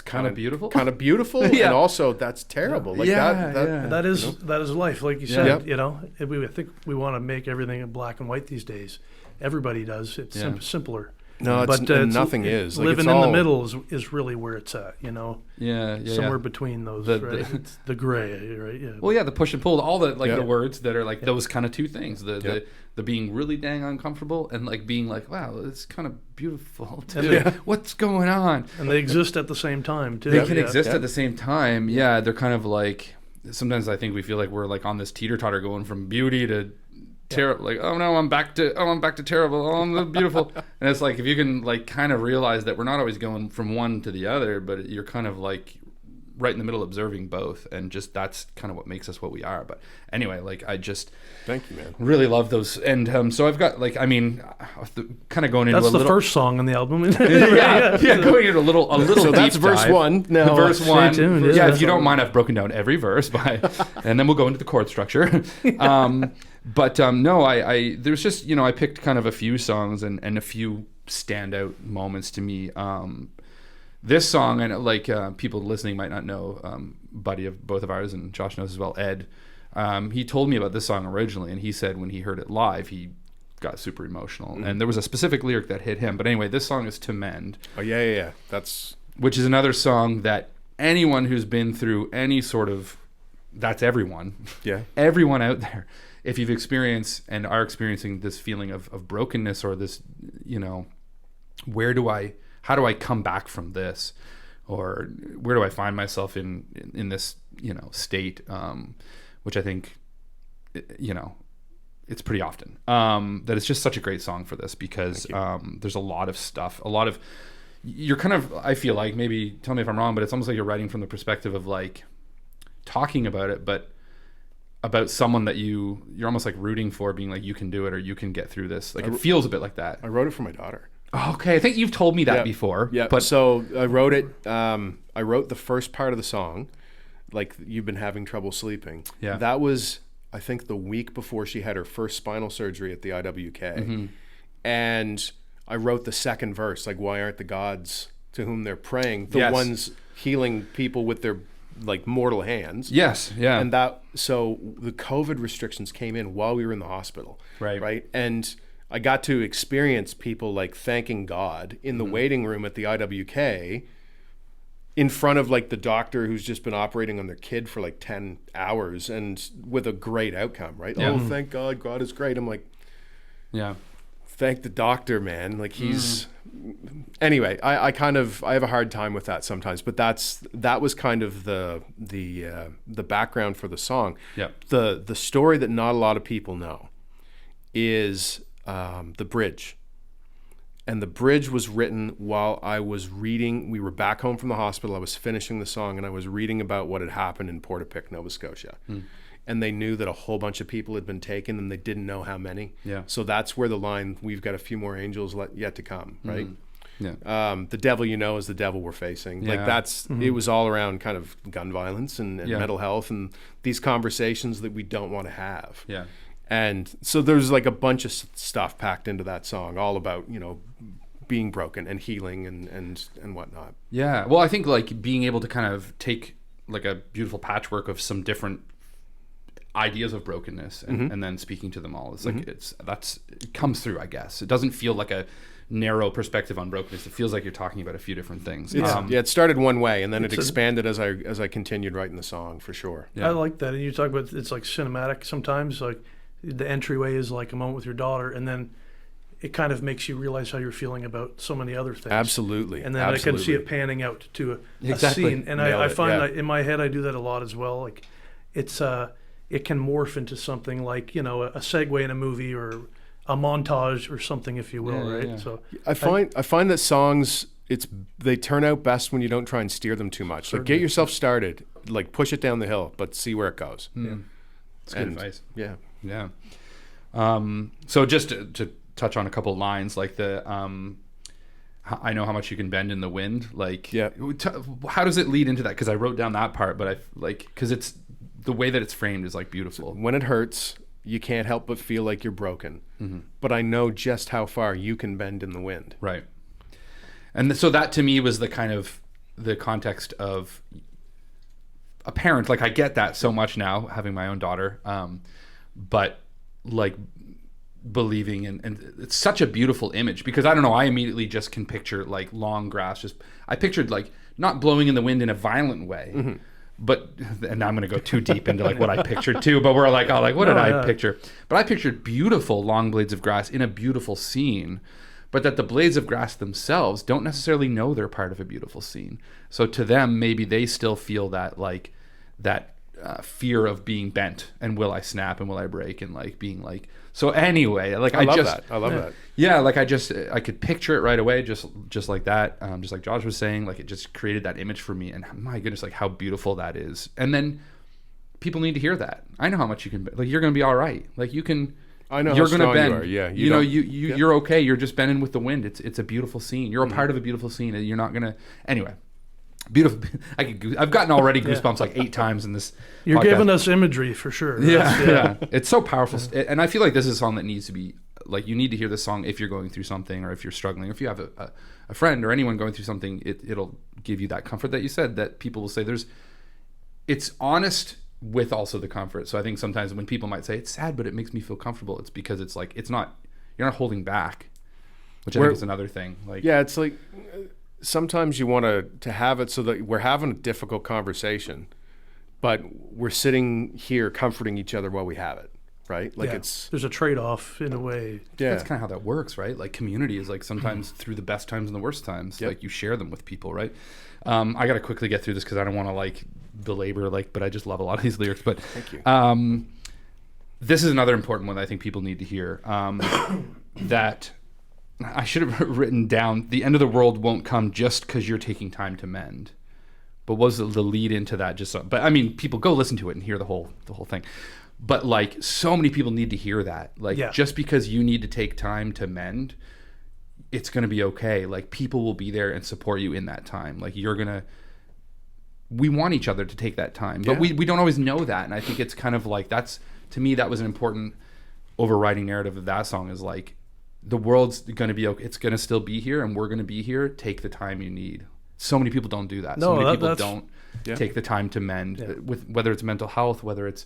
kind of beautiful. kind of beautiful, Yeah. and also that's terrible. Like Yeah, that yeah. That is that is life, like you said. Yeah. You know, I think we want to make everything in black and white these days. Everybody does. It's Yeah. simpler. No, it's, and nothing is. Like, living it's in the all- middle is really where it's at. You know, Yeah. somewhere between those, The- right? the- It's the gray, right? Yeah. Well, yeah, the push and pull, all the like Yeah. the words that are like those kind of two things, Yeah. the being really dang uncomfortable and like being like, wow, it's kind of beautiful too. Yeah. What's going on? And they exist at the same time too. They can Yeah. exist Yeah. at the same time. Yeah, they're kind of like, sometimes I think we feel like we're like on this teeter-totter going from beauty to terrible. Like, oh no, I'm back to terrible. Oh, I'm the beautiful. And it's like, if you can like kind of realize that we're not always going from one to the other, but you're kind of like right in the middle observing both, and just that's kind of what makes us what we are. But anyway, like I just Thank you, man. really love those. And so I've got like, I mean, kind of going into That's a the little first song on the album. yeah, going into a little So deep that's verse dive. one. Now, Verse stay one. tuned, Yeah, yeah. if you don't mind, I've broken down every verse and then we'll go into the chord structure. But no, I there's just, you know, I picked kind of a few songs and a few standout moments to me. This song, and like people listening might not know, buddy of both of ours, and Josh knows as well, Ed. He told me about this song originally, and he said when he heard it live, he got super emotional. And there was a specific lyric that hit him. But anyway, this song is To Mend, oh yeah. That's which is another song that anyone who's been through any sort of, that's everyone. Yeah. Everyone out there. If you've experienced and are experiencing this feeling of brokenness or this, how do I come back from this? Or where do I find myself in this, state, which I think, it's pretty often, that it's just such a great song for this because there's a lot of stuff, you're kind of, I feel like, maybe tell me if I'm wrong, but it's almost like you're writing from the perspective of like talking about it, but about someone that you're almost like rooting for, being like, you can do it or you can get through this. Like it feels a bit like that. I wrote it for my daughter. Okay, I think you've told me that before. Yeah, but so I wrote it. I wrote the first part of the song, like you've been having trouble sleeping. Yeah, that was, I think, the week before she had her first spinal surgery at the IWK, and I wrote the second verse, like, why aren't the gods to whom they're praying the ones healing people with their like mortal hands? Yes, yeah. And so the COVID restrictions came in while we were in the hospital, right, and I got to experience people like thanking God in the waiting room at the IWK in front of like the doctor who's just been operating on their kid for like 10 hours and with a great outcome, right? Yeah. Oh, thank God, God is great. I'm like, yeah, thank the doctor, man. Like he's, anyway, I have a hard time with that sometimes, but that was kind of the background for the song. Yeah. The story that not a lot of people know is the bridge. And the bridge was written while I was reading. We were back home from the hospital. I was finishing the song and I was reading about what had happened in Portapique, Nova Scotia. And they knew that a whole bunch of people had been taken and they didn't know how many. Yeah. So that's where the line, we've got a few more angels yet to come, right? Yeah. The devil is the devil we're facing. Yeah. Like that's, it was all around kind of gun violence and mental health and these conversations that we don't want to have. Yeah. And so there's like a bunch of stuff packed into that song, all about, being broken and healing and whatnot. Yeah. Well, I think like being able to kind of take like a beautiful patchwork of some different ideas of brokenness and then speaking to them all. It's like, it comes through, I guess. It doesn't feel like a narrow perspective on brokenness. It feels like you're talking about a few different things. It started one way and then it expanded as I continued writing the song, for sure. Yeah. I like that. And you talk about, it's like cinematic sometimes, like the entryway is like a moment with your daughter, and then it kind of makes you realize how you're feeling about so many other things. Absolutely. And then I can see it panning out to a scene. And I find that in my head I do that a lot as well. Like it's it can morph into something like, a segue in a movie or a montage or something, if you will, right? Yeah. So I find that songs, they turn out best when you don't try and steer them too much. Like get yourself started, like push it down the hill, but see where it goes. Yeah. That's good advice. Yeah. Yeah. So just to touch on a couple lines, like I know how much you can bend in the wind. Like, how does it lead into that? Because I wrote down that part, but because it's the way that it's framed is like beautiful. When it hurts, you can't help but feel like you're broken. But I know just how far you can bend in the wind. Right. And so that to me was the kind of the context of a parent. Like I get that so much now, having my own daughter. But like believing and it's such a beautiful image because I don't know, I immediately just can picture like long grass. I pictured like not blowing in the wind in a violent way, but and now I'm going to go too deep into like what I pictured too, but we're like, what did I picture? But I pictured beautiful long blades of grass in a beautiful scene, but that the blades of grass themselves don't necessarily know they're part of a beautiful scene. So to them, maybe they still feel that like that fear of being bent and will I snap and will I break and like being like, so anyway, like I love that. Yeah. Like I could picture it right away. Just like that. Just like Josh was saying, like it just created that image for me and my goodness, like how beautiful that is. And then people need to hear that. I know how much you can, like, you're going to be all right. Like you can, I know you're going to bend. You are. Yeah. You're okay. You're just bending with the wind. It's a beautiful scene. You're a part of a beautiful scene. You're not going to, anyway. Beautiful. I've gotten already goosebumps like 8 times in this. You're podcast. Giving us imagery for sure. Yeah. It's so powerful, and I feel like this is a song that needs to be like. You need to hear this song if you're going through something, or if you're struggling, or if you have a friend or anyone going through something. It'll give you that comfort that you said. That people will say it's honest with also the comfort. So I think sometimes when people might say it's sad, but it makes me feel comfortable, it's because it's like you're not holding back, which I think is another thing. Like it's like. sometimes you want to have it so that we're having a difficult conversation, but we're sitting here comforting each other while we have it, right? Like there's a trade-off in a way. Yeah. That's kind of how that works, right? Like community is like sometimes through the best times and the worst times, like you share them with people, right? I got to quickly get through this because I don't want to like belabor but I just love a lot of these lyrics. But Thank you. This is another important one that I think people need to hear. That I should have written down: the end of the world won't come just because you're taking time to mend. But was the lead into that just? But I mean, people go listen to it and hear the whole thing. But like, so many people need to hear that. Like, just because you need to take time to mend, it's going to be okay. Like, people will be there and support you in that time. Like, we want each other to take that time, but we don't always know that. And I think it's kind of like, to me, that was an important overriding narrative of that song, is like, the world's going to be okay. It's going to still be here, and we're going to be here. Take the time you need. So many people don't do that. No, so many people don't take the time to mend, with whether it's mental health, whether it's,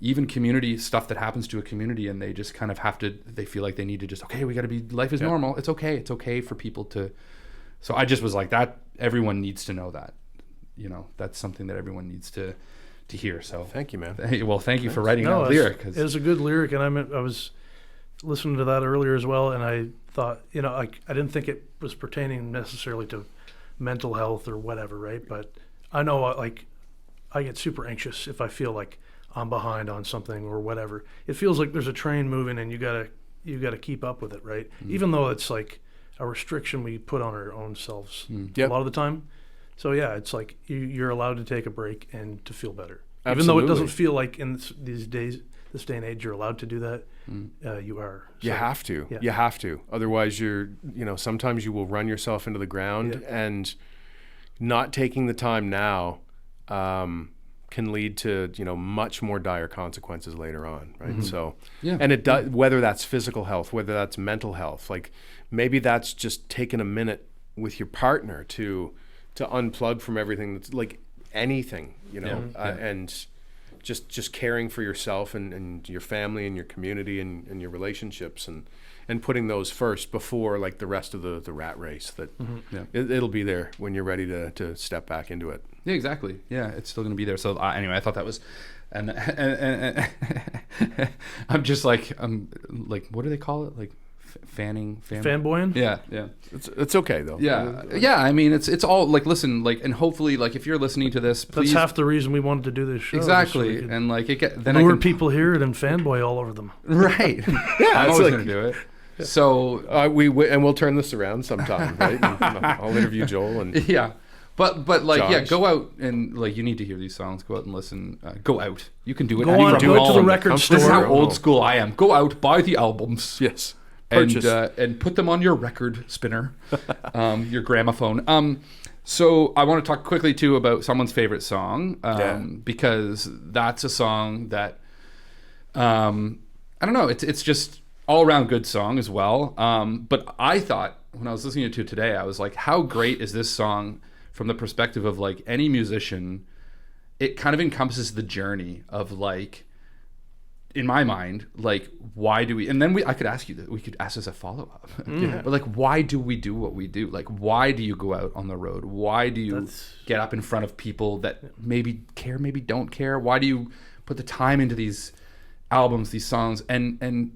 even community stuff that happens to a community, and they just kind of they feel like they need to just, okay, we got to be, life is normal. It's okay. It's okay for people to. So I just was like, that everyone needs to know that, that's something that everyone needs to hear. So thank you, man. Thank you for writing that lyric. It was a good lyric, and I was listening to that earlier as well, and I thought, I didn't think it was pertaining necessarily to mental health or whatever, right? But I know, like, I get super anxious if I feel like I'm behind on something or whatever. It feels like there's a train moving, and you gotta keep up with it, right? Even though it's like a restriction we put on our own selves a lot of the time. So yeah, it's like you're allowed to take a break and to feel better. Absolutely. Even though it doesn't feel like in this day and age you're allowed to do that, you are. So, you have to. Yeah. You have to. Otherwise, sometimes you will run yourself into the ground, and not taking the time now can lead to much more dire consequences later on, right? Mm-hmm. So, and it does, whether that's physical health, whether that's mental health, like maybe that's just taking a minute with your partner to unplug from everything that's like anything, and just caring for yourself and your family and your community and your relationships and putting those first before like the rest of the rat race that it'll be there when you're ready to step back into it. Yeah, exactly. Yeah, it's still going to be there. So anyway, I thought that was, and I'm just like, what do they call it? Like fanboying? Yeah. It's okay though. Yeah. I mean, it's all like, listen, like, and hopefully, like, if you're listening to this, please. That's half the reason we wanted to do this show. Exactly, so and like then lure people here and fanboy all over them. Right. I'm always going to do it. So we'll turn this around sometime, right? I'll interview Joel and But like, Josh. go out and like, you need to hear these songs. Go out and listen. Go out. You can do it. Go to the record store. This is how old school I am. Go out, buy the albums. Yes. And put them on your record spinner, your gramophone. So I want to talk quickly too about someone's favorite song, because that's a song that I don't know. It's just all around good song as well. But I thought when I was listening to it today, I was like, how great is this song from the perspective of like any musician? It kind of encompasses the journey of like, in my mind, like, why do we, and then I could ask you that, we could ask this a follow-up, but like, why do we do what we do? Like, why do you go out on the road? Why do you get up in front of people that maybe care, maybe don't care? Why do you put the time into these albums, these songs? And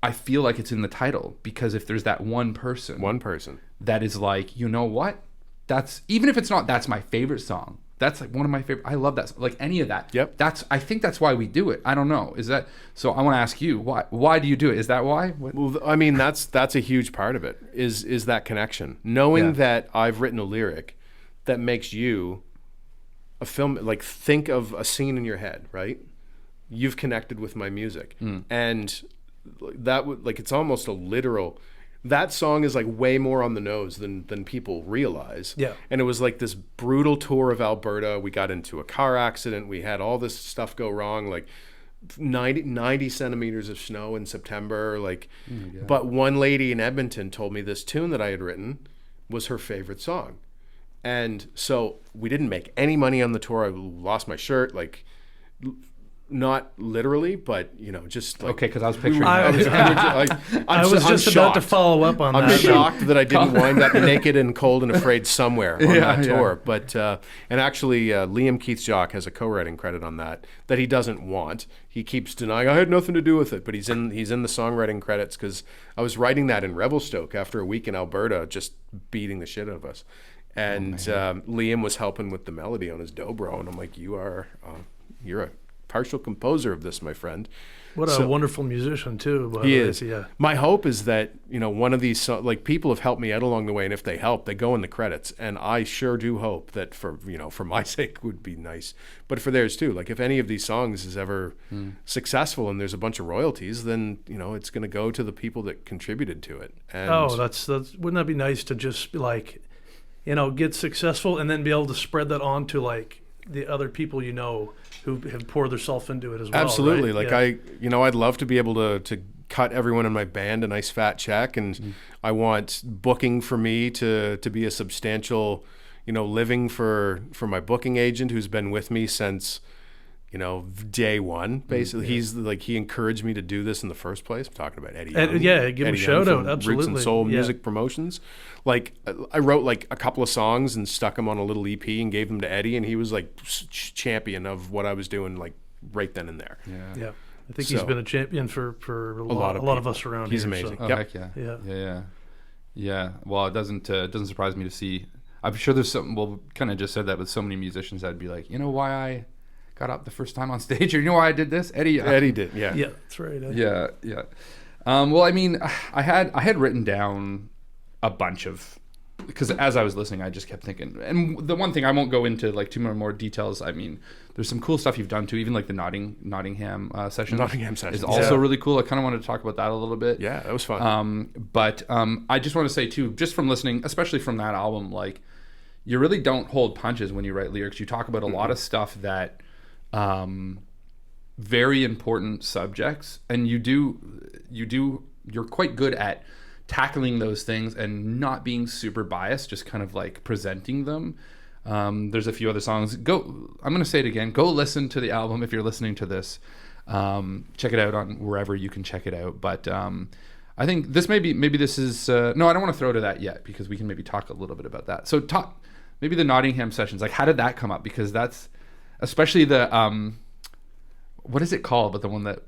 I feel like it's in the title, because if there's that one person that is like, you know what? That's, even if it's not, that's my favorite song. That's like one of my favorite. I love that. Like any of that. Yep. I think that's why we do it. I don't know. Is that, so I want to ask you, why do you do it? Is that why? Well, I mean, that's a huge part of it is that connection. Knowing that I've written a lyric that makes you a film, like think of a scene in your head, right? You've connected with my music. And that would, like, it's almost a literal, that song is like way more on the nose than people realize. Yeah. And it was like this brutal tour of Alberta. We got into a car accident. We had all this stuff go wrong, like 90 centimeters of snow in September. Like, but one lady in Edmonton told me this tune that I had written was her favorite song. And so we didn't make any money on the tour. I lost my shirt. Like, not literally, but just like Okay, because I was picturing. I was- I'm just about to follow up on I'm that. shocked that I didn't wind up naked and cold and afraid somewhere on Yeah, that yeah. tour. But and actually, Liam Keith's Jock has a co-writing credit on that he doesn't want. He keeps denying I had nothing to do with it, but he's in the songwriting credits because I was writing that in Revelstoke after a week in Alberta, just beating the shit out of us. And Liam was helping with the melody on his dobro, and I'm like, you're a partial composer of this, my friend. What a wonderful musician too. By He the way. is. Yeah. My hope is that one of these like people have helped me out along the way, and if they help, they go in the credits. And I sure do hope that for my sake would be nice, but for theirs too. Like if any of these songs is ever successful and there's a bunch of royalties, then it's going to go to the people that contributed to it. And that's wouldn't that be nice to just like, get successful and then be able to spread that on to like the other people who have poured themselves into it as well. absolutely. Right? Like Yeah. I'd love to be able to cut everyone in my band a nice fat check, and I want booking for me to be a substantial, living for my booking agent who's been with me since day one. Basically, he's like he encouraged me to do this in the first place. I'm talking about Eddie. And, Young. give him Eddie a shout Young out. from Absolutely. Roots and Soul Yeah. Music Promotions. Like I wrote like a couple of songs and stuck them on a little EP and gave them to Eddie, and he was like champion of what I was doing, like right then and there. Yeah. I think he's So- been a champion for a lot of people. us around He's here. amazing. So. Oh, Yep. heck yeah. Yeah. Yeah. Well, it doesn't surprise me to see. I'm sure there's something. Well, kind of just said that with so many musicians. I'd be like, why I got up the first time on stage, or why I did this, Eddie. Eddie did, yeah. Yeah, that's right. Yeah. Well, I mean, I had written down a bunch of, because as I was listening, I just kept thinking. And the one thing, I won't go into like too many more details. I mean, there's some cool stuff you've done too. Even like the Nottingham session. Nottingham sessions, is also yeah. really cool. I kind of wanted to talk about that a little bit. Yeah, that was fun. But I just want to say too, just from listening, especially from that album, like you really don't hold punches when you write lyrics. You talk about a lot of stuff that, very important subjects, and you're quite good at tackling those things and not being super biased, just kind of like presenting them. There's a few other songs. I'm going to say it again. Go listen to the album if you're listening to this. Check it out on wherever you can check it out. But I think this maybe this is no, I don't want to throw to that yet because we can maybe talk a little bit about that. So maybe the Nottingham sessions. Like, how did that come up? Because that's especially the what is it called? But the one that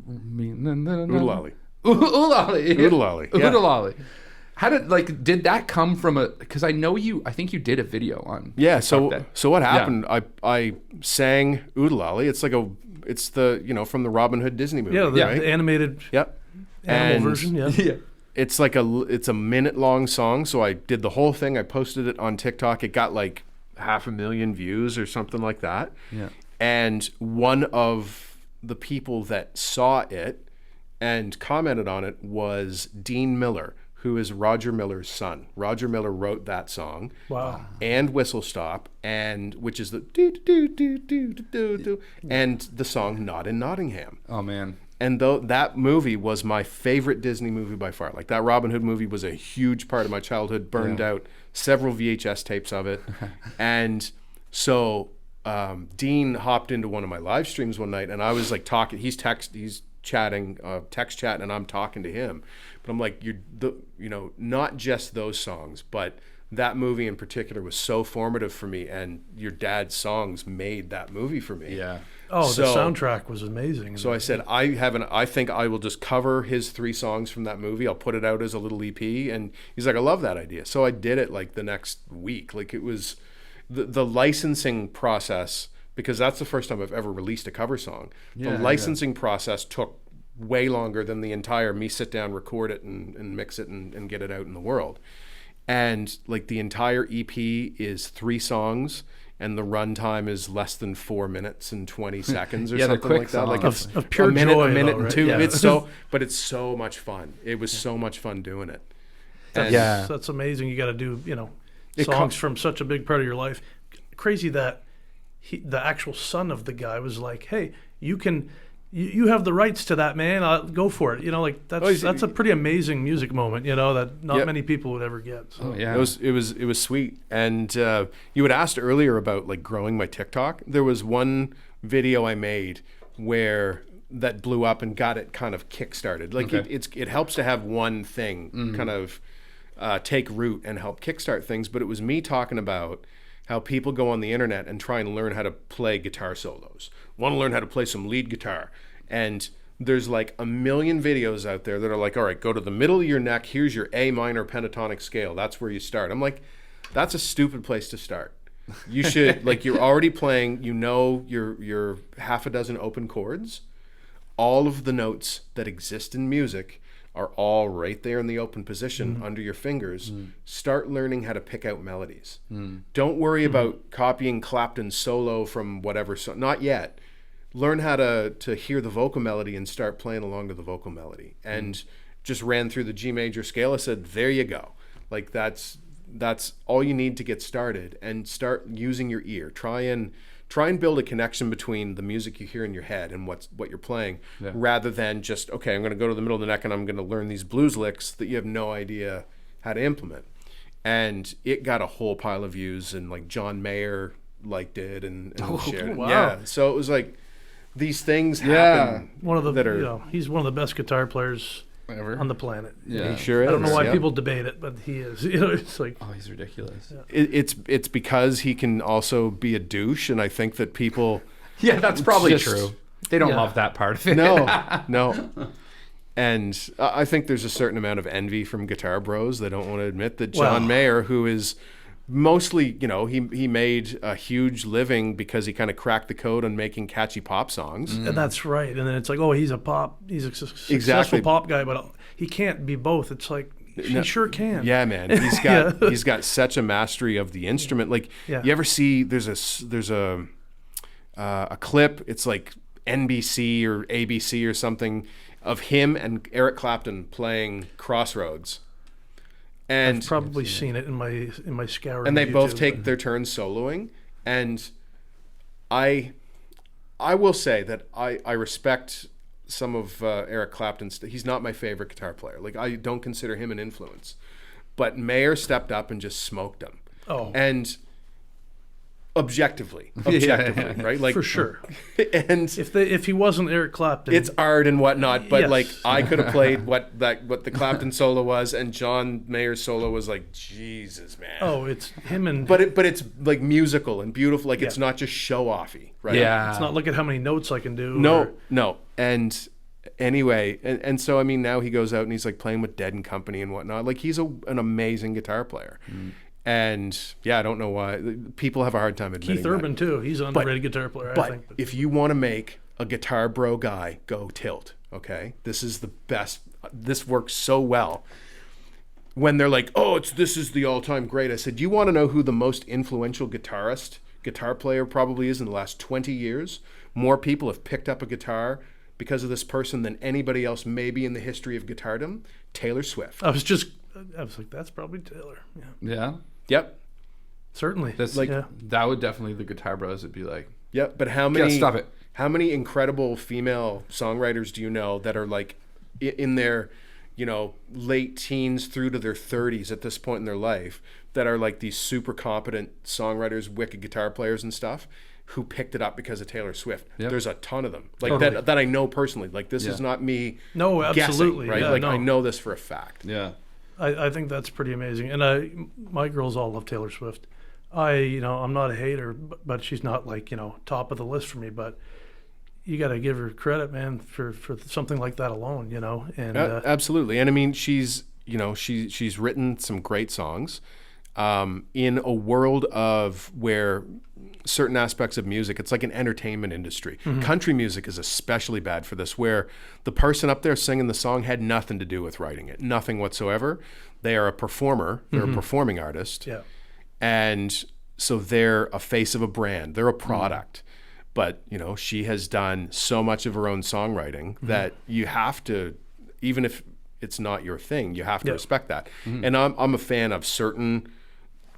Oodalali. Oodalali. Oodalali, yeah. Oodalali. How did that come from because I think you did a video on Yeah, that. so what happened? I sang Oodalali. It's the from the Robin Hood Disney movie. Yeah, right? the animated Yep. animal And version. Yeah. Yeah. It's like it's a minute long song. So I did the whole thing. I posted it on TikTok. It got like 500,000 views or something like that. Yeah. And one of the people that saw it and commented on it was Dean Miller, who is Roger Miller's son. Roger Miller wrote that song. Wow. And Whistle Stop, and which is the do do do do do do, and the song Not in Nottingham. Oh man. And though that movie was my favorite Disney movie by far, like that Robin Hood movie was a huge part of my childhood. Burned out several VHS tapes of it, and so Dean hopped into one of my live streams one night, and I was like talking. He's chatting, text chatting, and I'm talking to him. But I'm like, not just those songs, but that movie in particular was so formative for me, and your dad's songs made that movie for me. Yeah. Oh, the So- soundtrack was amazing. So I said, I think I will just cover his 3 songs from that movie. I'll put it out as a little EP. And he's like, I love that idea. So I did it like the next week. Like it was the licensing process, because that's the first time I've ever released a cover song. Yeah, The licensing process took way longer than the entire me sit down, record it and mix it and get it out in the world. And like the entire EP is 3 songs, and the runtime is less than 4 minutes and 20 seconds or Yeah, they're something quick like that. Like songs. it's Of pure a minute, joy, a minute though, and right? 2. Yeah. But it's so much fun. It was so much fun doing it. That's amazing. You got to do It songs com- from such a big part of your life. Crazy that the actual son of the guy was like, "Hey, you can." You have the rights to that, man. Go for it. Like that's a pretty amazing music moment. That not Yep. many people would ever get. So. Oh, yeah. It was sweet. And you had asked earlier about like growing my TikTok. There was one video I made where that blew up and got it kind of kickstarted. Like Okay. it helps to have one thing kind of take root and help kickstart things. But it was me talking about how people go on the internet and try and learn how to play guitar solos, want to learn how to play some lead guitar. And there's like a million videos out there that are like, all right, go to the middle of your neck. Here's your A minor pentatonic scale. That's where you start. I'm like, that's a stupid place to start. You should, like, you're already playing, you know, your half a dozen open chords. All of the notes that exist in music are all right there in the open position under your fingers. Start learning how to pick out melodies. Don't worry about copying Clapton's solo from whatever song. Not yet. Learn how to hear the vocal melody and start playing along to the vocal melody. And just ran through the G major scale. I said, there you go. Like that's all you need to get started, and start using your ear. Try and build a connection between the music you hear in your head and what you're playing, rather than just, okay, I'm going to go to the middle of the neck and I'm going to learn these blues licks that you have no idea how to implement. And it got a whole pile of views, and like John Mayer liked it and shared it. Wow. Yeah, so it was like these things happen. One of the that are, you know, he's one of the best guitar players Ever. on the planet. Yeah. he sure is. I don't know why yeah. people debate it, but he is. You know, it's like Oh, he's ridiculous. It's because he can also be a douche, and I think that people Yeah, that's probably Just- true. They don't Yeah. love that part of it. no. And I think there's a certain amount of envy from guitar bros. They don't want to admit that John Well- Mayer, who is mostly, you know, he made a huge living because he kind of cracked the code on making catchy pop songs. and that's right. And then it's like, oh, he's a successful Exactly. pop guy, but he can't be both. It's like he No. sure can. Yeah, man, he's got such a mastery of the instrument. Like, Yeah. you ever see there's a clip. It's like NBC or ABC or something of him and Eric Clapton playing Crossroads, and I've probably seen it in my scour. and they of both YouTube, take but- their turns soloing. And I will say that I respect some of Eric Clapton's. He's not my favorite guitar player. Like, I don't consider him an influence, but Mayer stepped up and just smoked him. Oh. And objectively, Yeah. right? Like, for sure. And If he wasn't Eric Clapton, it's art and whatnot, but Yes. like, I could have played what the Clapton solo was, and John Mayer's solo was like, Jesus, man. oh, it's him and. But it's like musical and beautiful. Like, it's Yeah. not just show offy, right? Yeah. it's not look at how many notes I can do. No, or- no. And anyway, and so, I mean, now he goes out and he's like playing with Dead and Company and whatnot. Like, he's an amazing guitar player. And yeah, I don't know why people have a hard time admitting Keith that. Urban too. He's an underrated guitar player. I But think. if you want to make a guitar bro guy go Tilt, okay, this is the best. This works so well. When they're like, oh, this is the all-time great. I said, you want to know who the most influential guitar player probably is in the last 20 years? More people have picked up a guitar because of this person than anybody else maybe in the history of guitardom. Taylor Swift. I was like, that's probably Taylor. Yeah, Yeah. Yep. certainly. That's Like- yeah. that would definitely, the guitar bros would be like, Yep. But how many? stop it. How many incredible female songwriters do you know that are like in their, you know, late teens through to their 30s at this point in their life, that are like these super competent songwriters, wicked guitar players and stuff, who picked it up because of Taylor Swift? Yep. There's a ton of them, like Totally. that I know personally. Like, this is Yeah. not me. No, absolutely. Guessing, right? Yeah, Like, no. I know this for a fact. yeah. I think that's pretty amazing. And my girls all love Taylor Swift. I'm not a hater, but she's not like, top of the list for me. But you got to give her credit, man, for something like that alone, And Absolutely. And I mean, she's written some great songs in a world of where certain aspects of music, it's like an entertainment industry. Country music is especially bad for this, where the person up there singing the song had nothing to do with writing it, nothing whatsoever. They are a performer, they're a performing artist. yeah. And so they're a face of a brand, they're a product. But, she has done so much of her own songwriting that you have to, even if it's not your thing, you have to Yeah. respect that. And I'm a fan of certain,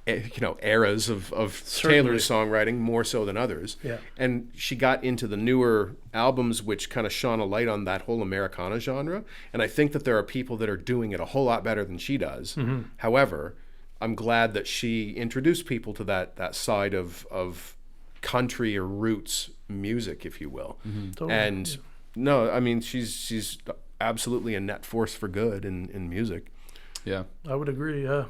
eras of Certainly. Taylor's songwriting more so than others. Yeah. And she got into the newer albums, which kind of shone a light on that whole Americana genre. And I think that there are people that are doing it a whole lot better than she does. However, I'm glad that she introduced people to that side of country or roots music, if you will. Totally. And no, I mean, she's absolutely a net force for good in music. Yeah. I would agree. Yeah,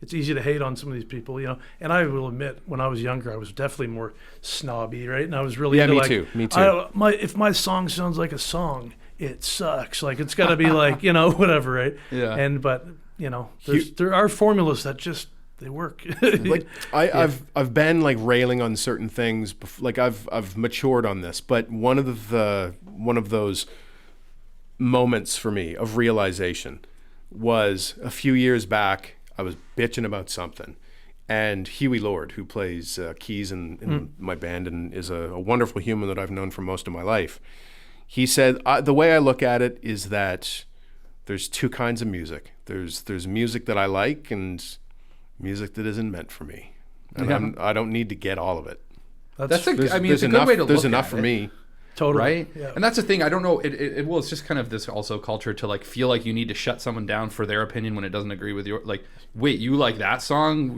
it's easy to hate on some of these people, you know. And I will admit, when I was younger, I was definitely more snobby, right? And I was really into, me like, too. Me too. If my song sounds like a song, it sucks. Like, it's got to be like, you know, whatever, right? Yeah. But you know, there are formulas that just they work. Like I've been like railing on certain things. Like I've matured on this, but one of those moments for me of realization was a few years back. I was bitching about something, and Huey Lord, who plays keys in my band and is a wonderful human that I've known for most of my life, he said, the way I look at it is that there's two kinds of music. There's music that I like and music that isn't meant for me, and I don't need to get all of it. It's a good way to look. There's enough for me. Totally. Right? Yeah. And that's the thing. I don't know. Well, it's just kind of this also culture to like feel like you need to shut someone down for their opinion when it doesn't agree with your, like, wait, you like that song?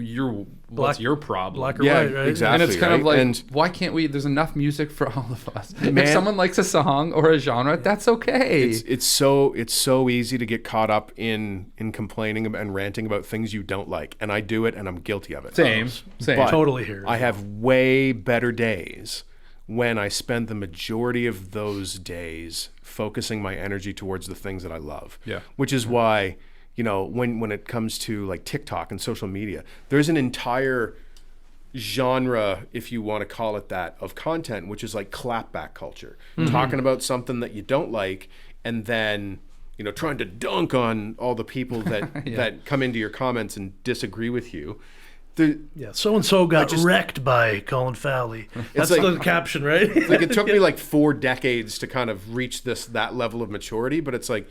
What's your problem? Black or white, right? Exactly. And it's kind of like, and why can't we? There's enough music for all of us. Man, if someone likes a song or a genre, that's okay. It's so easy to get caught up in complaining and ranting about things you don't like, and I do it, and I'm guilty of it. Same. But Totally here. I have way better days when I spend the majority of those days focusing my energy towards the things that I love. Yeah. Which is why, you know, when it comes to like TikTok and social media, there's an entire genre, if you want to call it that, of content, which is like clapback culture. Talking about something that you don't like and then, you know, trying to dunk on all the people that, that come into your comments and disagree with you. So and so got wrecked by Colin Fowlie. That's like, the caption, right? Like it took me like 4 decades to kind of reach that level of maturity, but it's like,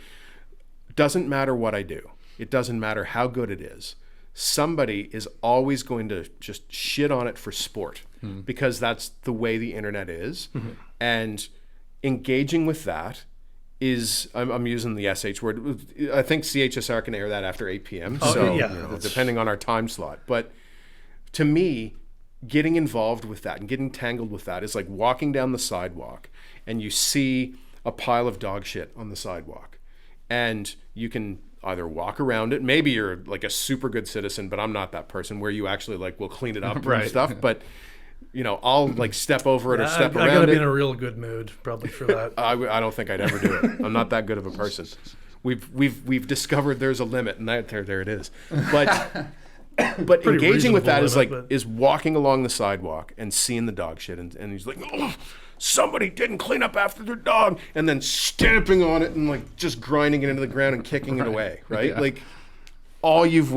doesn't matter what I do. It doesn't matter how good it is. Somebody is always going to just shit on it for sport because that's the way the internet is. And engaging with that is, I'm using the SH word. I think CHSR can air that after 8 p.m. Depending on our time slot. But to me, getting involved with that and getting tangled with that is like walking down the sidewalk and you see a pile of dog shit on the sidewalk and you can either walk around it. Maybe you're like a super good citizen, but I'm not that person where you actually like will clean it up and stuff. But you know, I'll like step over it or step around it. I gotta be in a real good mood probably for that. I don't think I'd ever do it. I'm not that good of a person. We've discovered there's a limit, and there it is. But engaging with that is walking along the sidewalk and seeing the dog shit, and he's like, oh, somebody didn't clean up after their dog, and then stamping on it and like just grinding it into the ground and kicking it away, right? Yeah. Like all you've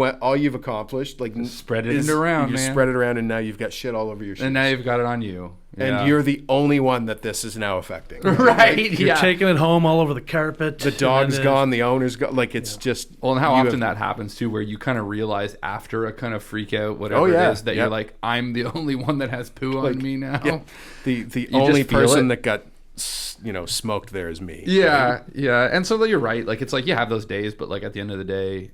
accomplished, like spread it around, you man. Spread it around, and now you've got shit all over your shoes. And now you've got it on you. And you're the only one that this is now affecting. Right. You're taking it home all over the carpet. The dog's gone, the owner's gone. Like, it's just... Well, and how often that happens, too, where you kind of realize after a kind of freak out, whatever it is, that you're like, I'm the only one that has poo on me now. Yeah. The only person that got, you know, smoked there is me. Yeah, right? yeah. And so you're right. Like, it's like you have those days, but, like, at the end of the day,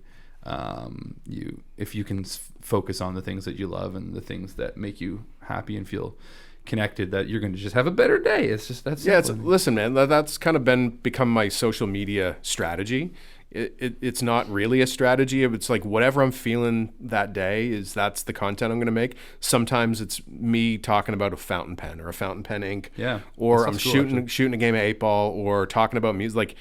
if you can focus on the things that you love and the things that make you happy and feel connected, that you're going to just have a better day. It's just that's listen, man, that's kind of become my social media strategy. It's not really a strategy. It's like whatever I'm feeling that day that's the content I'm going to make. Sometimes it's me talking about a fountain pen or a fountain pen ink, or I'm shooting a game of 8-ball or talking about music. Like,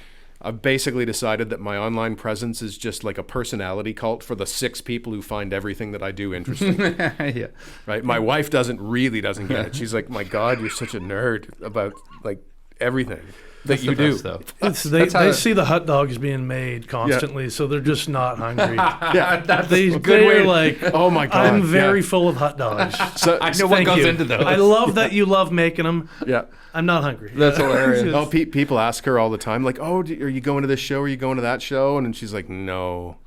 I've basically decided that my online presence is just like a personality cult for the 6 people who find everything that I do interesting. Yeah. Right? My wife doesn't get it. She's like, my God, you're such a nerd about like everything that you do. They see the hot dogs being made constantly, so they're just not hungry. That's a good way. Like, oh my God, I'm very full of hot dogs. So I know what goes into those. I love that you love making them. Yeah. I'm not hungry. That's hilarious. Oh, people ask her all the time, like, "Oh, are you going to this show? Are you going to that show?" And she's like, "No."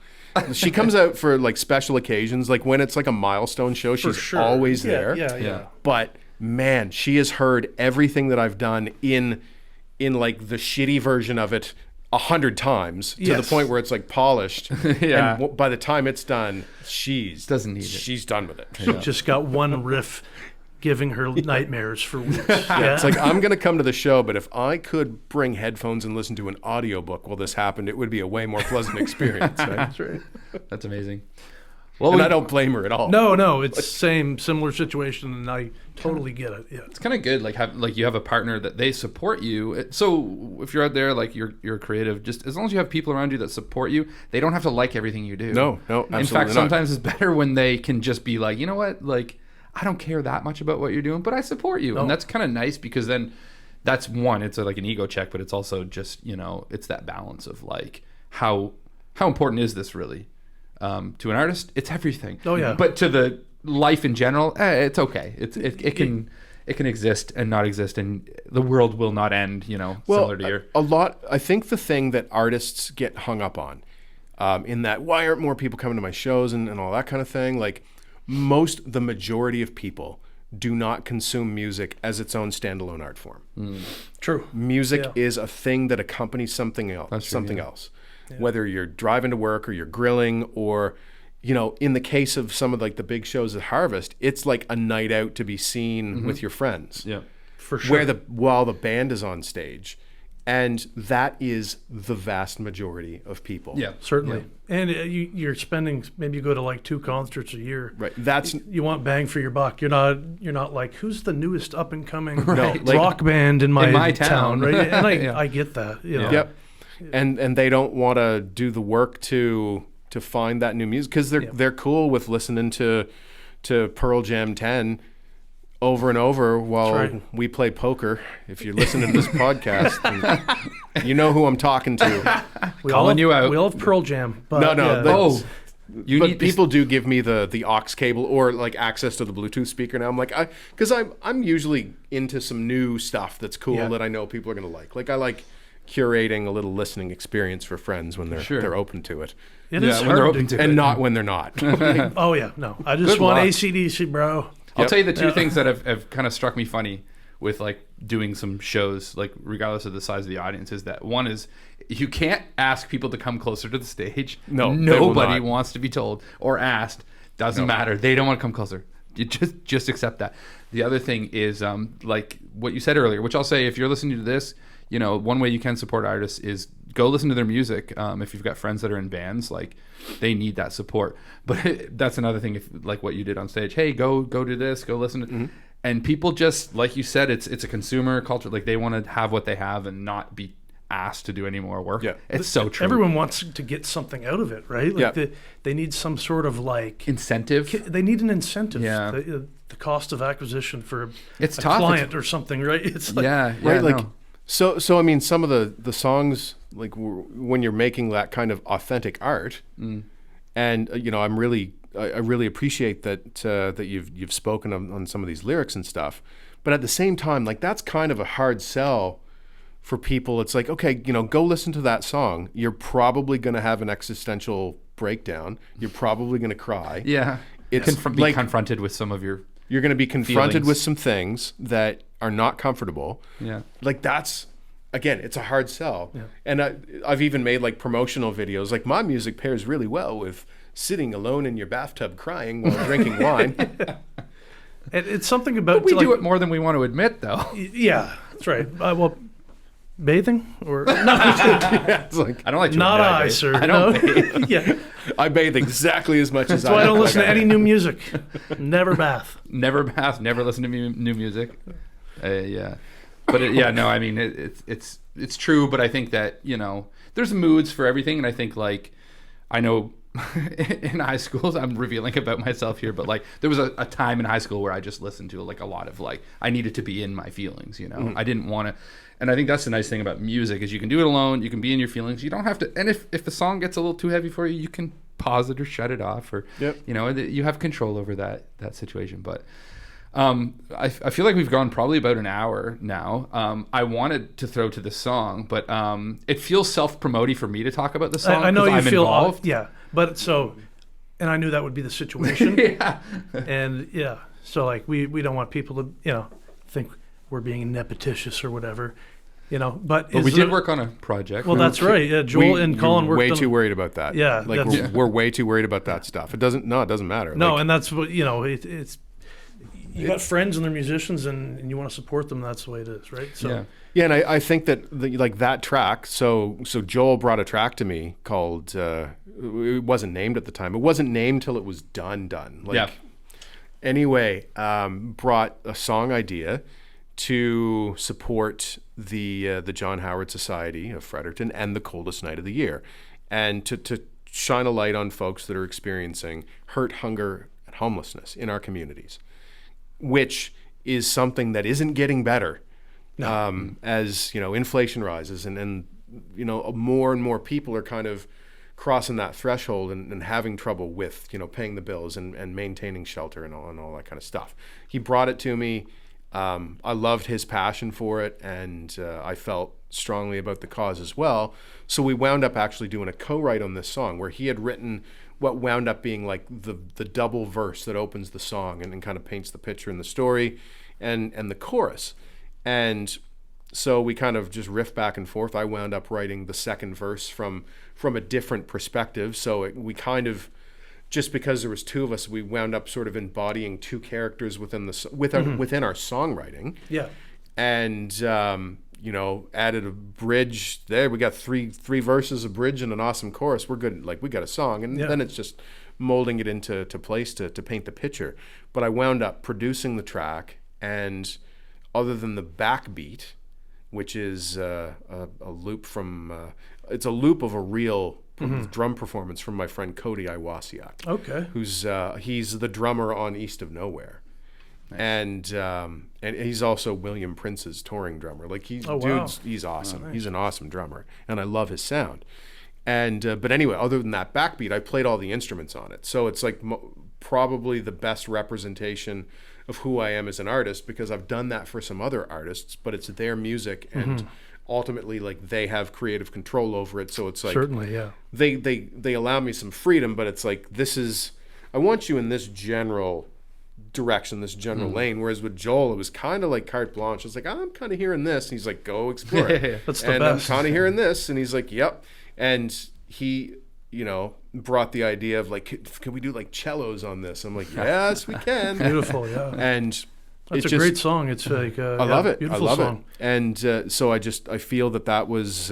She comes out for like special occasions, like when it's like a milestone show. She's always there. Yeah. But man, she has heard everything that I've done in like the shitty version of it 100 times to the point where it's like polished. And by the time it's done, she's done with it. Just got one riff giving her nightmares for weeks. Yeah, it's like, I'm going to come to the show, but if I could bring headphones and listen to an audiobook while this happened, it would be a way more pleasant experience. Right? That's right. That's amazing. Well, And I don't blame her at all. No, it's similar situation, and I totally get it. Yeah, it's kind of good, like you have a partner that they support you. So if you're out there, like you're creative, just as long as you have people around you that support you, they don't have to like everything you do. No, absolutely In fact, not. sometimes it's better when they can just be like, you know what, like I don't care that much about what you're doing, but I support you, and that's kind of nice because then that's one, it's like an ego check, but it's also just, you know, it's that balance of like how important is this really? To an artist, it's everything. Oh yeah. But to the life in general, it's okay. It can exist and not exist, and the world will not end. You know, similar to your a lot. I think the thing that artists get hung up on, in that why aren't more people coming to my shows and all that kind of thing. Like the majority of people do not consume music as its own standalone art form. True. Music is a thing that accompanies something else. That's true, else. Yeah. Whether you're driving to work or you're grilling, or, you know, in the case of some of like the big shows at Harvest, it's like a night out to be seen with your friends. Yeah, For sure. While the band is on stage, and that is the vast majority of people. yeah, Certainly. Yeah. And you're spending, maybe you go to like 2 concerts a year. Right. You want bang for your buck. You're not like, who's the newest up and coming Right. rock band in my town. right? And Yeah. I get that. You know. Yep. And they don't want to do the work to find that new music because they're cool with listening to Pearl Jam 10 over and over while we play poker. If you're listening to this podcast, then you know who I'm talking to. Calling you out. We all have Pearl Jam. But No, yeah. that's- But people do give me the aux cable or like access to the Bluetooth speaker now. I'm like, because I'm usually into some new stuff that's cool that I know people are gonna like. Like I like curating a little listening experience for friends when they're open to it. It is when they're hard open to, to And it. not when they're not. Oh yeah, no. I just Good want luck. AC/DC, bro. I'll tell you the two things that have kind of struck me funny with like doing some shows, like regardless of the size of the audience, is that one is you can't ask people to come closer to the stage. No, they will nobody not. wants to be told or asked. Doesn't matter. They don't want to come closer. You just accept that. The other thing is like what you said earlier, which I'll say if you're listening to this, you know, one way you can support artists is go listen to their music. If you've got friends that are in bands, like they need that support. But that's another thing, if like what you did on stage. Hey, go do this. Go listen to. And people just, like you said, it's a consumer culture. Like they want to have what they have and not be asked to do any more work. Yeah. It's so true. Everyone wants to get something out of it, right? Like they need some sort of like incentive. They need an incentive. Yeah. The cost of acquisition for It's a tough. client or something, right? It's like, Right, like no. so I mean some of the songs like when you're making that kind of authentic art, and you know I really appreciate that you've spoken on some of these lyrics and stuff, but at the same time like that's kind of a hard sell for people. It's like, okay, you know, go listen to that song. You're probably going to have an existential breakdown. You're probably going to cry. Yeah. It's be confronted with some of your. You're going to be confronted feelings. with some things that are not comfortable. Yeah. Like that's, again, it's a hard sell. Yeah. And I've even made like promotional videos. Like my music pairs really well with sitting alone in your bathtub crying while drinking wine. It's something about But we like, do it more than we want to admit, though. Yeah, that's right. Well, bathing or It's like I don't like to not admit I, bathe. sir. I don't No. bathe. Yeah, I bathe exactly as much as that's why I don't listen to any new music. Never bath. Never bath. Never listen to new music. Yeah, but no. I mean, it's true. But I think that there's moods for everything, and I think like I know in high schools, I'm revealing about myself here, but like there was a time in high school where I just listened to like a lot of like I needed to be in my feelings. I didn't want to. And I think that's the nice thing about music is you can do it alone. You can be in your feelings. You don't have to. And if the song gets a little too heavy for you, you can pause it or shut it off, or you have control over that situation. But I feel like we've gone probably about an hour now. I wanted to throw to this song, but it feels self-promoting for me to talk about the song. I know 'cause you I'm feel involved. but and I knew that would be the situation. Yeah. And so like we don't want people to think we're being nepotitious or whatever, But we did work on a project. Well, that's right. Yeah, Joel and Colin we're worked way on. too worried about that. Yeah, like that's- we're way too worried about that stuff. It doesn't matter. No, Like, and that's what it's. You got friends and they're musicians, and you want to support them. That's the way it is, right? So Yeah. Yeah, and I think that like that track. So Joel brought a track to me called. It wasn't named at the time. It wasn't named till it was done. Like, Yeah. Anyway, brought a song idea to support the John Howard Society of Fredericton and the coldest night of the year, and to shine a light on folks that are experiencing hurt, hunger, and homelessness in our communities, which is something that isn't getting better. As inflation rises and more and more people are kind of crossing that threshold and having trouble with paying the bills and maintaining shelter and all that kind of stuff. He brought it to me. I loved his passion for it, and I felt strongly about the cause as well. So we wound up actually doing a co-write on this song where he had written what wound up being like the double verse that opens the song and kind of paints the picture in the story and the chorus. And so we kind of just riff back and forth. I wound up writing the second verse from a different perspective. So we kind of, just because there was two of us, we wound up sort of embodying two characters within within our songwriting. Yeah. And added a bridge there. We got three verses, a bridge, and an awesome chorus. We're good. Like, we got a song, and then it's just molding it into place to paint the picture. But I wound up producing the track, and other than the backbeat, which is a loop from it's a loop of a real drum performance from my friend Cody Iwasiak. Okay. Who's he's the drummer on East of Nowhere. Nice. And he's also William Prince's touring drummer. Like, he's awesome. Nice. He's an awesome drummer, and I love his sound. And but anyway, other than that backbeat, I played all the instruments on it. So it's like probably the best representation of who I am as an artist, because I've done that for some other artists, but it's their music, and ultimately, like, they have creative control over it. So it's like, certainly, yeah, they allow me some freedom, but it's like, I want you in this general direction, this general lane. Whereas with Joel, it was kind of like carte blanche. It's like, I'm kind of hearing this, and he's like, go explore it. That's the and best. I'm kind of hearing this, and he's like, yep. And he brought the idea of like, can we do like cellos on this? I'm like, yes, we can. Beautiful, yeah. And that's a great song. It's like I love it. Beautiful I love song. it. And so I feel that was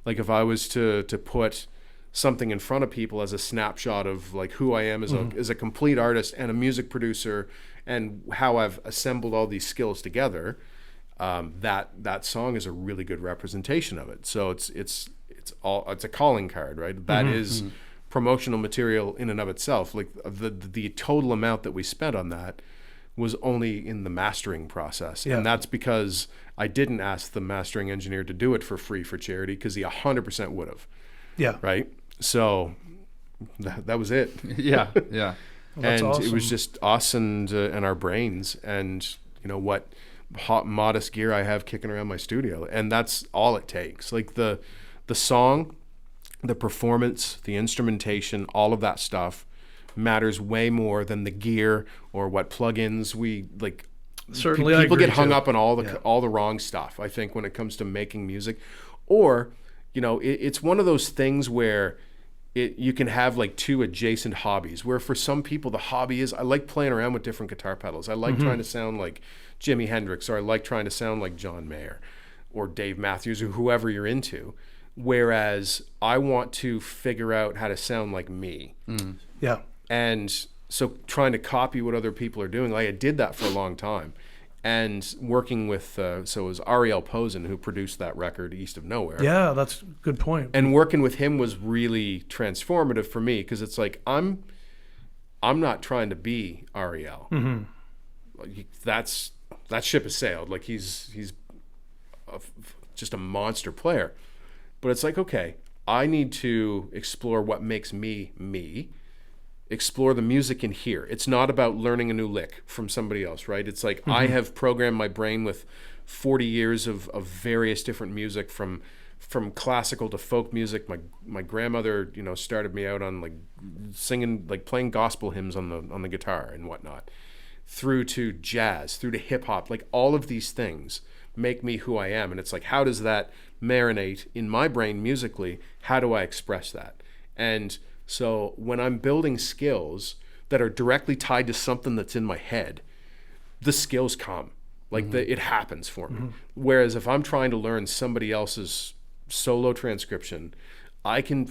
like, if I was to put something in front of people as a snapshot of like who I am as a complete artist and a music producer, and how I've assembled all these skills together, that song is a really good representation of it. So it's a calling card, right? That is promotional material in and of itself. Like, the total amount that we spent on that was only in the mastering process. And that's because I didn't ask the mastering engineer to do it for free for charity, because he 100% would have. Yeah. Right? So that was it. Yeah. Well, that's awesome. It was just us and our brains, and what modest gear I have kicking around my studio. And that's all it takes. Like, the song, the performance, the instrumentation, all of that stuff matters way more than the gear or what plugins we like. Certainly, people get hung up on all the wrong stuff, I think, when it comes to making music. Or it's one of those things where you can have like two adjacent hobbies, where for some people the hobby is, I like playing around with different guitar pedals. I like trying to sound like Jimi Hendrix, or I like trying to sound like John Mayer or Dave Matthews, or whoever you're into. Whereas I want to figure out how to sound like me. Yeah. And so trying to copy what other people are doing, like, I did that for a long time. And working with, so it was Ariel Posen who produced that record, East of Nowhere. Yeah, that's a good point. And working with him was really transformative for me, because it's like, I'm not trying to be Ariel. That ship has sailed. Like, he's just a monster player. But it's like, okay, I need to explore what makes me me, explore the music in here. It's not about learning a new lick from somebody else, right? It's like, I have programmed my brain with 40 years of various different music, from classical to folk music. My grandmother, started me out on like singing, like playing gospel hymns on the guitar and whatnot, through to jazz, through to hip hop. Like, all of these things make me who I am. And it's like, how does that marinate in my brain musically? How do I express that? And so when I'm building skills that are directly tied to something that's in my head, the skills come. Like it happens for me. Whereas if I'm trying to learn somebody else's solo transcription, I can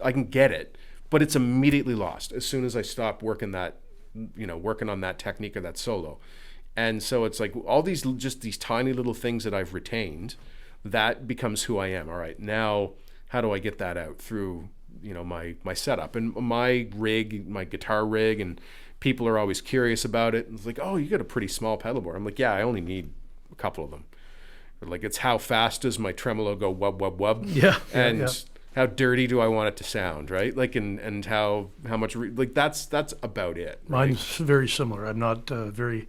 I can get it, but it's immediately lost as soon as I stop working on that technique or that solo. And so it's like all these tiny little things that I've retained, that becomes who I am. All right, now how do I get that out through, my setup and my guitar rig, and people are always curious about it. It's like, oh, you got a pretty small pedal board. I'm like, yeah, I only need a couple of them. Or like, it's how fast does my tremolo go wub, wub, wub? Yeah. And how dirty do I want it to sound, right? Like, and how much, that's about it. Right? Mine's very similar. I'm not very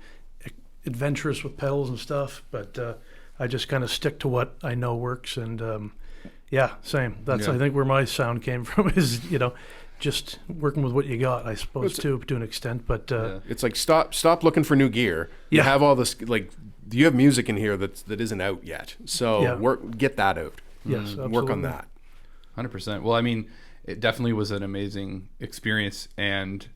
adventurous with pedals and stuff, but I just kind of stick to what I know works. And same. That's, I think, where my sound came from is, just working with what you got, I suppose, to an extent. But it's like, stop looking for new gear. You have all this, like, you have music in here that isn't out yet. So get that out. Yes, absolutely. Work on that. 100%. Well, I mean, it definitely was an amazing experience and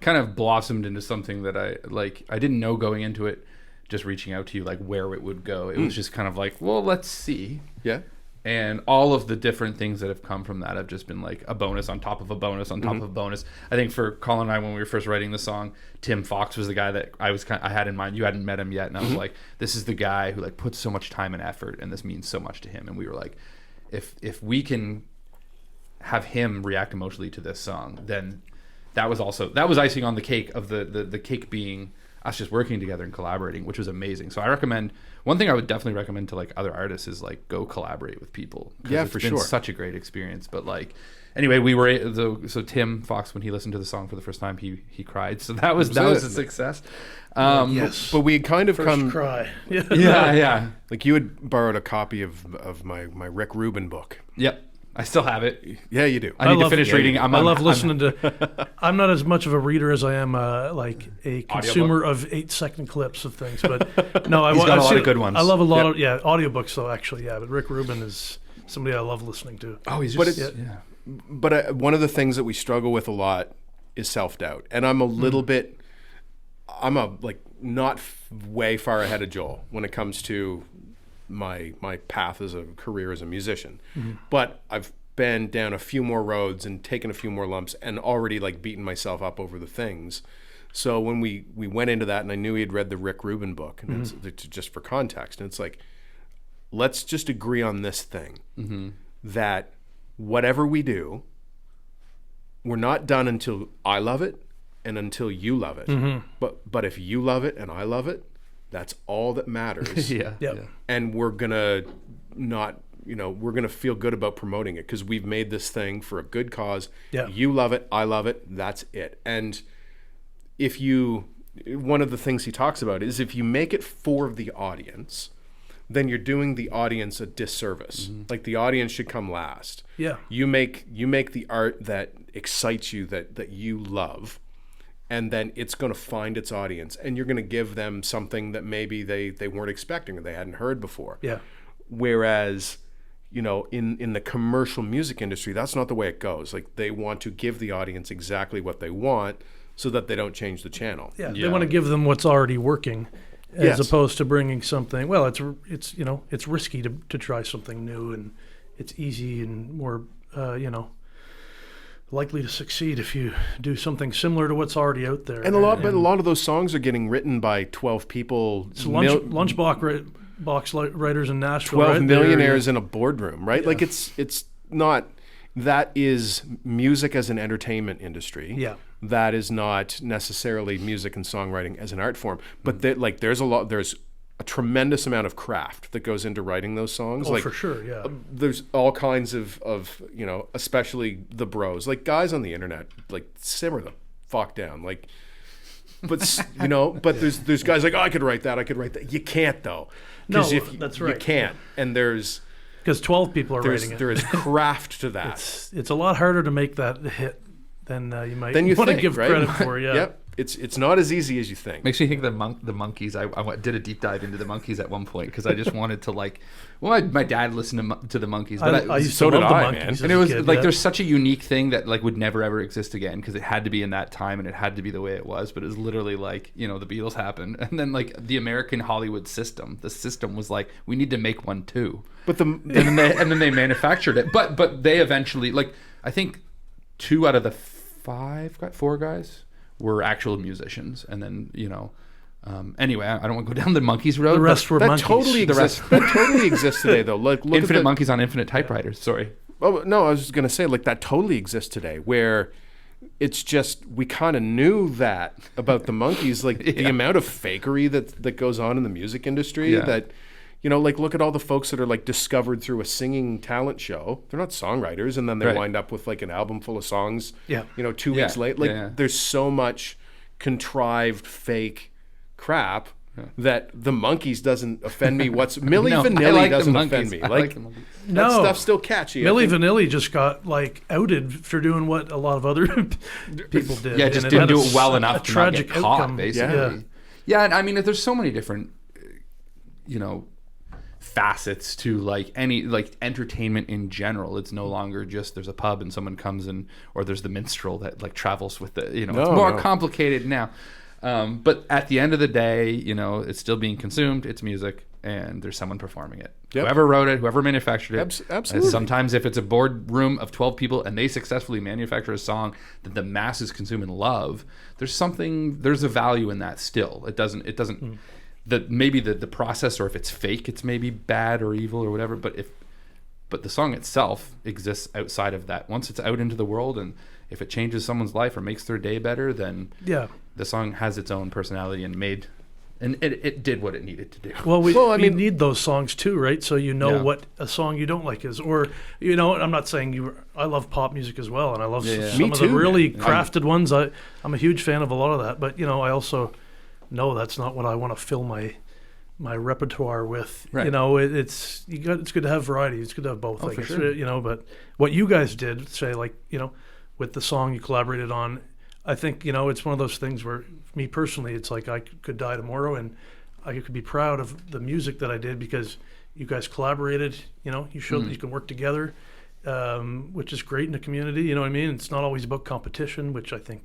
kind of blossomed into something that I didn't know going into it, just reaching out to you, like, where it would go. It was just kind of like, well, let's see. Yeah. And all of the different things that have come from that have just been like a bonus on top of a bonus on top of a bonus. I think for Colin and I, when we were first writing the song, Tim Fox was the guy that I had in mind. You hadn't met him yet, and I was like, this is the guy who like puts so much time and effort, and this means so much to him. And we were like, if we can have him react emotionally to this song, then that was icing on the cake of the cake being us just working together and collaborating, which was amazing. So I recommend, one thing I would definitely recommend to like other artists is like go collaborate with people. Yeah, it's for been sure. Such a great experience. But like, anyway, so Tim Fox, when he listened to the song for the first time, he cried. So that was a success. Yes. But we had kind of First cry. Yeah. like you had borrowed a copy of my Rick Rubin book. Yep. I still have it. Yeah, you do. I need to finish reading. I love listening to. I'm not as much of a reader as I am like a consumer of 8-second clips of things. But no, He's got a lot of good ones. I love a lot of audiobooks though. Actually, yeah. But Rick Rubin is somebody I love listening to. Oh, he's But just But one of the things that we struggle with a lot is self-doubt, and I'm a little bit. I'm not way far ahead of Joel when it comes to my path as a career as a musician, but I've been down a few more roads and taken a few more lumps and already like beaten myself up over the things. So when we went into that, and I knew he had read the Rick Rubin book, and it's just for context, and it's like, let's just agree on this thing, that whatever we do, we're not done until I love it and until you love it. But if you love it and I love it, that's all that matters. yeah. And we're gonna we're gonna feel good about promoting it because we've made this thing for a good cause. Yeah. You love it, I love it, that's it. And one of the things he talks about is if you make it for the audience, then you're doing the audience a disservice. Like the audience should come last. Yeah. You make the art that excites you, that you love, and then it's going to find its audience, and you're going to give them something that maybe they weren't expecting or they hadn't heard before. Yeah. Whereas, in the commercial music industry, that's not the way it goes. Like they want to give the audience exactly what they want so that they don't change the channel. Yeah. They want to give them what's already working, as opposed to bringing something. Well, it's risky to try something new, and it's easy and more likely to succeed if you do something similar to what's already out there. And a lot of those songs are getting written by 12 people. It's lunchbox writers in Nashville. 12 millionaires in a boardroom, right? Yeah. Like it's not. That is music as an entertainment industry. Yeah. That is not necessarily music and songwriting as an art form. But there's a tremendous amount of craft that goes into writing those songs. Oh, for sure, yeah. There's all kinds of especially the bros, like guys on the internet, like simmer the fuck down, like. But there's guys like, oh, I could write that. You can't though. No, that's right. You can't, and there's. Because 12 people are writing it. There is craft to that. It's a lot harder to make that hit than you might want to give right? credit for. Yeah. Yep. it's not as easy as you think. Makes me think of the Monkeys. I did a deep dive into the Monkeys at one point because I just wanted to like. Well, my dad listened to the Monkeys, but I used so to did love the I, Monkeys man. as and it a was kid, like yeah. there's such a unique thing that like would never ever exist again because it had to be in that time and it had to be the way it was. But it was literally like the Beatles happened, and then like the American Hollywood system. The system was like we need to make one too. But and then they manufactured it. But they eventually like I think 2 out of the 4 guys were actual musicians, and then anyway, I don't want to go down the Monkeys road. The rest were that monkeys. totally exists. That totally exists today, though. Like look Infinite at Monkeys on infinite typewriters. Sorry. Oh no, I was just gonna say like that totally exists today, where it's just we kind of knew that about the Monkeys, like the amount of fakery that goes on in the music industry. Yeah. That like look at all the folks that are like discovered through a singing talent show. They're not songwriters, and then they Right. wind up with like an album full of songs. Yeah. 2 weeks late. Like Yeah. there's so much contrived fake crap. That the Monkeys doesn't offend me. Milli No, I Vanilli like the doesn't offend Monkeys. me. I like the Monkeys. That No. stuff's still catchy. I Milli think. Vanilli just got like outed for doing what a lot of other people did. Yeah, and just it didn't had do a it well s- enough a to not get tragic caught, outcome. basically. Yeah, and I mean, there's so many different, facets to like any like entertainment in general. It's no longer just there's a pub and someone comes in, or there's the minstrel that like travels with the it's more complicated now. But at the end of the day, it's still being consumed. It's music, and there's someone performing it. Yep. Whoever wrote it, whoever manufactured it. Absolutely. And sometimes if it's a boardroom of 12 people and they successfully manufacture a song that the masses consume and love, there's a value in that still. It doesn't. Maybe the process, or if it's fake, it's maybe bad or evil or whatever. But the song itself exists outside of that. Once it's out into the world, and if it changes someone's life or makes their day better, then the song has its own personality and it did what it needed to do. Well, we Well, I mean- need those songs too, right? So what a song you don't like is, or I'm not saying I love pop music as well, and I love some Me of too, the really man. crafted ones. I'm a huge fan of a lot of that, but I also know that's not what I want to fill my repertoire with. Right. It's good to have variety. It's good to have both. Oh, I for guess, sure. But what you guys did, say with the song you collaborated on, I think it's one of those things where, me personally, it's like I could die tomorrow and I could be proud of the music that I did because you guys collaborated. You showed that you can work together, which is great in the community. You know what I mean? It's not always about competition, which I think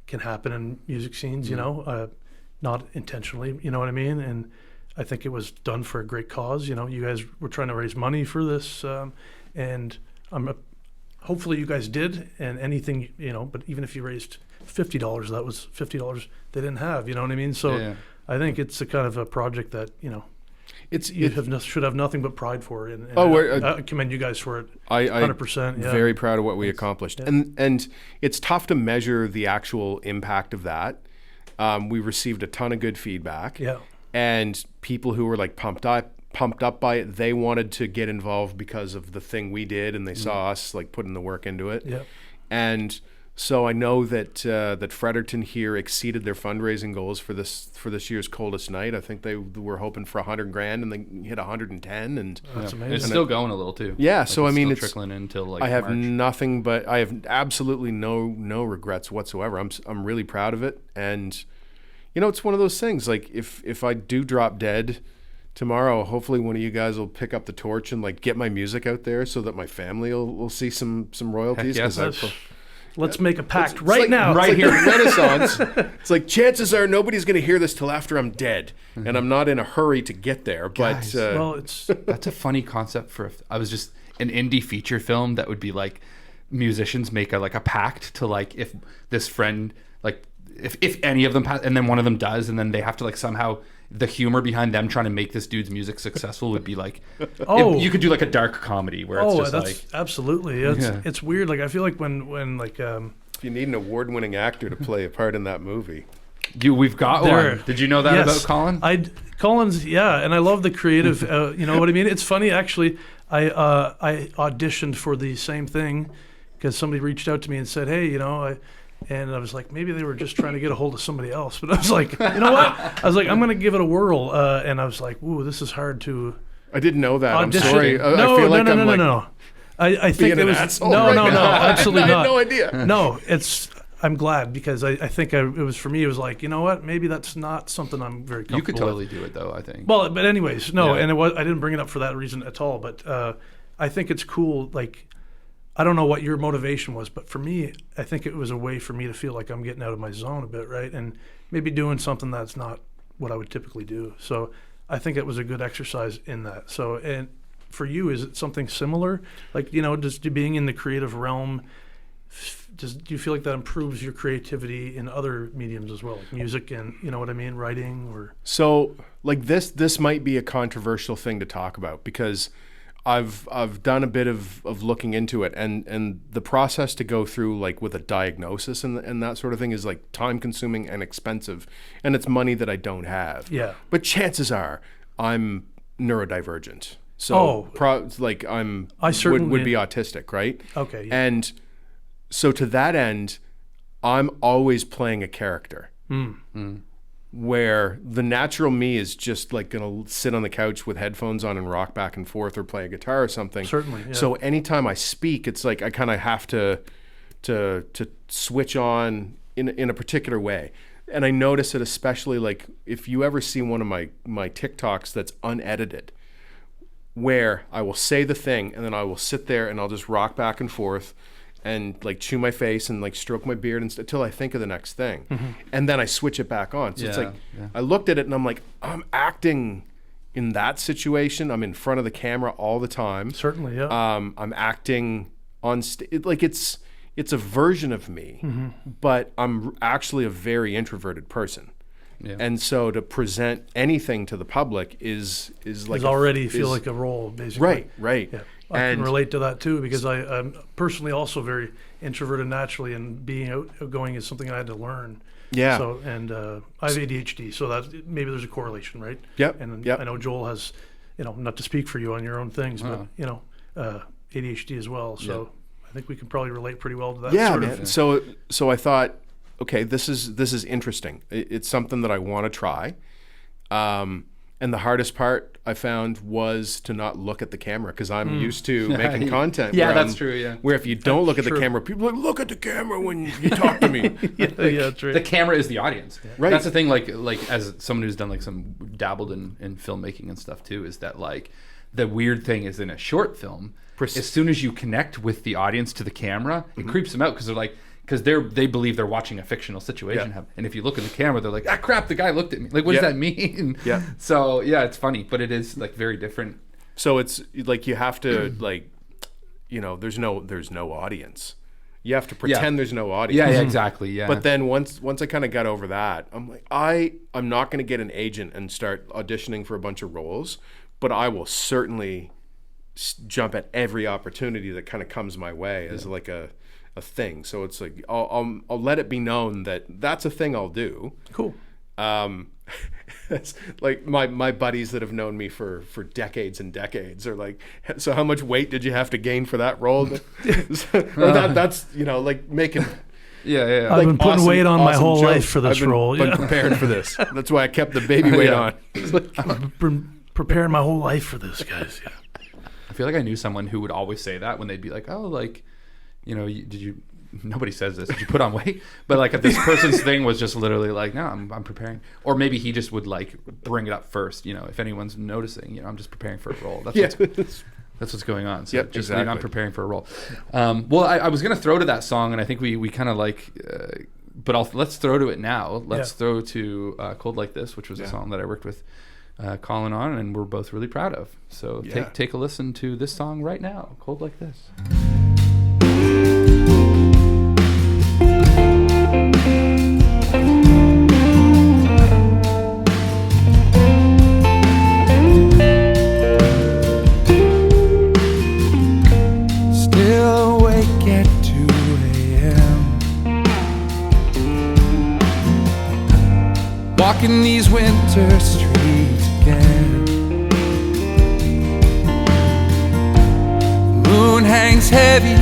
can happen in music scenes. Not intentionally. You know what I mean? And I think it was done for a great cause. You guys were trying to raise money for this, and hopefully you guys did. And anything, but even if you raised $50, that was $50 they didn't have. You know what I mean? So Yeah. I think it's a kind of a project that should have nothing but pride for, and I commend you guys for it. 100%. Yeah. Very proud of what we accomplished, and it's tough to measure the actual impact of that. We received a ton of good feedback. Yeah. And people who were like pumped up by it, they wanted to get involved because of the thing we did, and they saw us like putting the work into it. Yeah. And so I know that Fredericton here exceeded their fundraising goals for this year's Coldest Night. I think they were hoping for $100,000 and they hit 110, and That's And amazing. it's still going a little too. Yeah, Like, so I mean, still it's trickling in until like I have March. I have absolutely no regrets whatsoever. I'm really proud of it, and it's one of those things. Like if I do drop dead tomorrow, hopefully one of you guys will pick up the torch and like get my music out there so that my family will see some royalties. Heck yes. 'Cause Let's make a pact it's right like- now. right here, Renaissance. It's like chances are nobody's going to hear this till after I'm dead, and I'm not in a hurry to get there. But Guys, Well, it's That's a funny concept for. I was just an indie feature film that would be like musicians make a pact to like if this friend like if any of them pass and then one of them does and then they have to like somehow the humor behind them trying to make this dude's music successful would be like you could do like a dark comedy where it's just that's like absolutely. It's weird. Like I feel like when like if you need an award-winning actor to play a part in that movie, we've got There. one. Did you know that Yes. about Colin? Colin's, and I love the creative. You know what I mean? It's funny actually. I auditioned for the same thing because somebody reached out to me and said, "Hey, and I was like, maybe they were just trying to get a hold of somebody else." But I was like, you know what? I was like, I'm going to give it a whirl. And I was like, ooh, this is hard to I didn't know that. audition. I'm sorry. I No, feel like no. I think being it an was asshole no, right no, now. absolutely I had not. no idea. No, it's I'm glad, because I think it was, for me, it was like, you know what, maybe that's not something I'm very comfortable You could totally with. do it though, I think. Well, but anyways, no, Yeah. and I didn't bring it up for that reason at all, but I think it's cool. Like, I don't know what your motivation was, but for me, I think it was a way for me to feel like I'm getting out of my zone a bit, right? And maybe doing something that's not what I would typically do. So I think it was a good exercise in that. So, and for you, is it something similar? Like, you know, just being in the creative realm, do you feel like that improves your creativity in other mediums as well, like music and, you know what I mean, writing? Or So like this might be a controversial thing to talk about, because I've done a bit of looking into it, and the process to go through, like with a diagnosis and that sort of thing, is like time consuming and expensive, and it's money that I don't have. Yeah. But chances are I'm neurodivergent. So like I certainly would be autistic, right? Okay. Yeah. And so to that end, I'm always playing a character. Where the natural me is just like gonna sit on the couch with headphones on and rock back and forth or play a guitar or something. Certainly, yeah. So anytime I speak, it's like I kind of have to switch on in a particular way. And I notice it especially, like, if you ever see one of my TikToks that's unedited, where I will say the thing and then I will sit there and I'll just rock back and forth and like chew my face and like stroke my beard until I think of the next thing. And then I switch it back on. So it's like, I looked at it and I'm like, I'm acting in that situation. I'm in front of the camera all the time. Certainly, yeah. I'm acting on stage. Like it's a version of me, but I'm actually a very introverted person. Yeah. And so to present anything to the public is like already feel like a role, basically. Right. Yeah. I can relate to that too, because I'm personally also very introverted naturally, and being outgoing is something I had to learn. Yeah. So, and I have ADHD, so that maybe there's a correlation, right? Yep. And Yep. I know Joel has, you know, not to speak for you on your own things, but you know, ADHD as well. So I think we can probably relate pretty well to that. Yeah, sort man. of. So I thought, okay, this is interesting. It's something that I want to try. And the hardest part I found was to not look at the camera, because I'm used to making content. Yeah, where that's true. Yeah. Where if you don't look at the camera, people are like, look at the camera when you talk to me. Yeah, true. The camera is the audience. Right. That's the thing. Like as someone who's done like some dabbled in filmmaking and stuff too, is that like the weird thing is in a short film, as soon as you connect with the audience to the camera, it creeps them out, because they're like, because they believe they're watching a fictional situation. Yeah. And if you look at the camera, they're like, ah, crap, the guy looked at me. Like, what does that mean? Yeah. So, yeah, it's funny, but it is, like, very different. So it's, like, you have to, like, you know, there's no audience. You have to pretend there's no audience. Yeah, exactly, yeah. But then once I kind of got over that, I'm like, I'm not going to get an agent and start auditioning for a bunch of roles, but I will certainly jump at every opportunity that kind of comes my way as, like, a thing. So it's like I'll let it be known that that's a thing I'll do. Cool. It's like my buddies that have known me for decades and decades are like, so how much weight did you have to gain for that role? That's, you know, like making. Yeah. I've been putting weight on my whole jokes. life for this I've been, role. been prepared for this. That's why I kept the baby weight on. I've been preparing my whole life for this, guys. Yeah. I feel like I knew someone who would always say that when they'd be like, oh, like, you know, nobody says this, did you put on weight? But like this person's thing was just literally like, no, I'm preparing. Or maybe he just would like bring it up first, you know, if anyone's noticing, you know, I'm just preparing for a role. That's what's going on. So Yep, just exactly. I'm preparing for a role. Well, I was going to throw to that song, and I think we kind of like, but let's throw to it now. Let's throw to Cold Like This, which was a song that I worked with Colin on, and we're both really proud of. So take a listen to this song right now, Cold Like This. Still awake at 2 a.m. Walking these winter streets again. The moon hangs heavy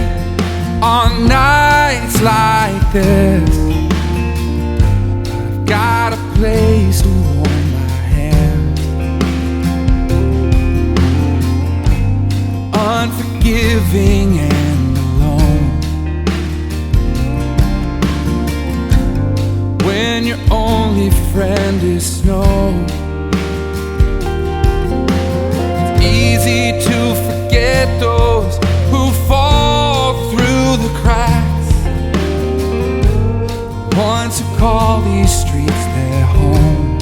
on nights like this. I've got a place to warm my hands. Unforgiving and alone. your only friend is snow. It's easy to forget those who fall through the cracks, ones who call these streets their home.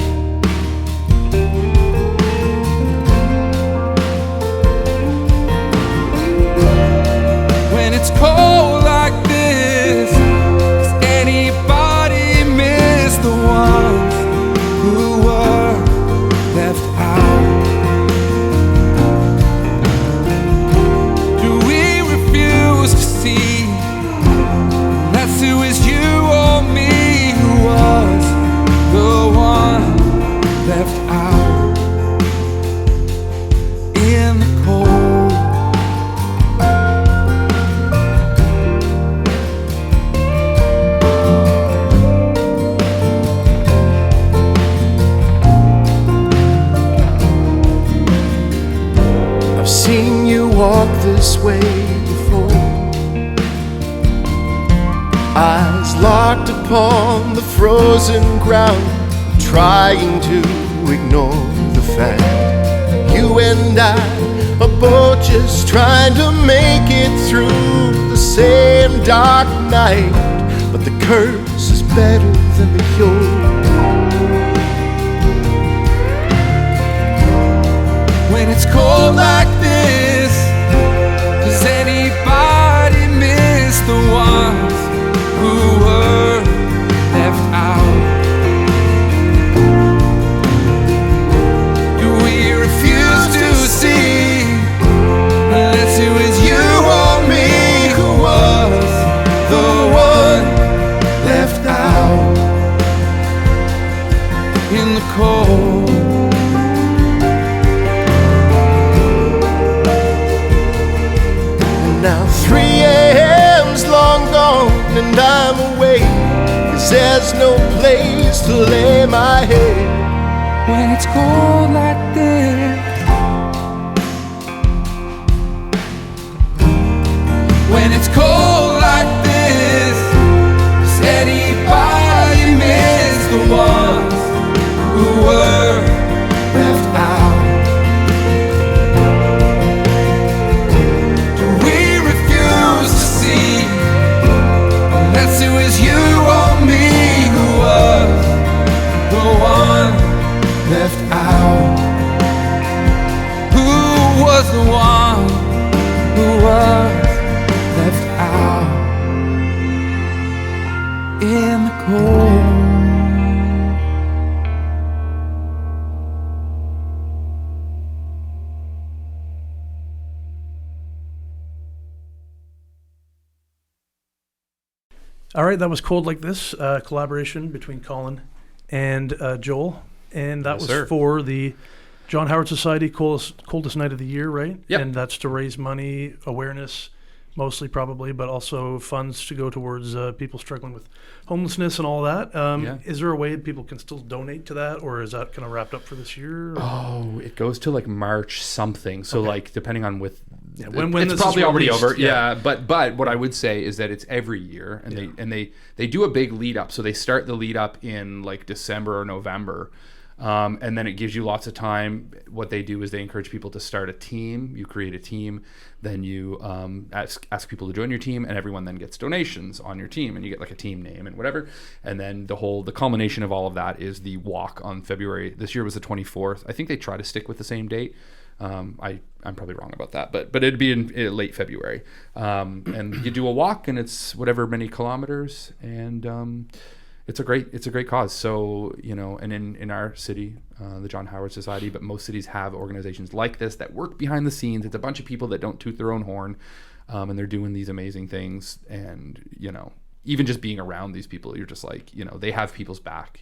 When it's cold like this, does anybody miss the ones who were left out? Do we refuse to see that's who is you or me who was the one left out in the cold? Seen you walk this way before, eyes locked upon the frozen ground, trying to ignore the fact you and I are both just trying to make it through the same dark night. But the curse is better than the cure. When it's cold like this, does anybody miss the ones who were left out? Do we refuse to see unless it was you or me who was the one left out in the cold? Now 3 a.m.'s long gone and I'm awake, 'cause there's no place to lay my head. When it's cold like this, when it's cold like this, does anybody miss the ones who were left out? Unless it was you or me who was the one left out. Who was the one who was left out in the cold? All right, that was Cold Like This, collaboration between Colin and Joel. And that Yes, was sir. for the John Howard Society coldest Night of the Year, right? Yep. And that's to raise money, awareness, mostly probably, but also funds to go towards people struggling with homelessness and all that. Yeah. Is there a way people can still donate to that, or is that kind of wrapped up for this year? Or? Oh, it goes to like March something. So Okay. like depending on Yeah, when it's this probably is already released, over. yeah. Yeah, but what I would say is that it's every year, and they do a big lead up. So they start the lead up in like December or November. And then it gives you lots of time. What they do is they encourage people to start a team. You create a team, then you ask people to join your team, and everyone then gets donations on your team, and you get like a team name and whatever. And then the culmination of all of that is the walk on February. This year was the 24th. I think they try to stick with the same date. I'm probably wrong about that, but it'd be in late February. And you do a walk, and it's whatever many kilometers, and it's a great cause. So, and in our city, the John Howard Society, but most cities have organizations like this that work behind the scenes. It's a bunch of people that don't toot their own horn, and they're doing these amazing things. And, even just being around these people, you're just like, they have people's back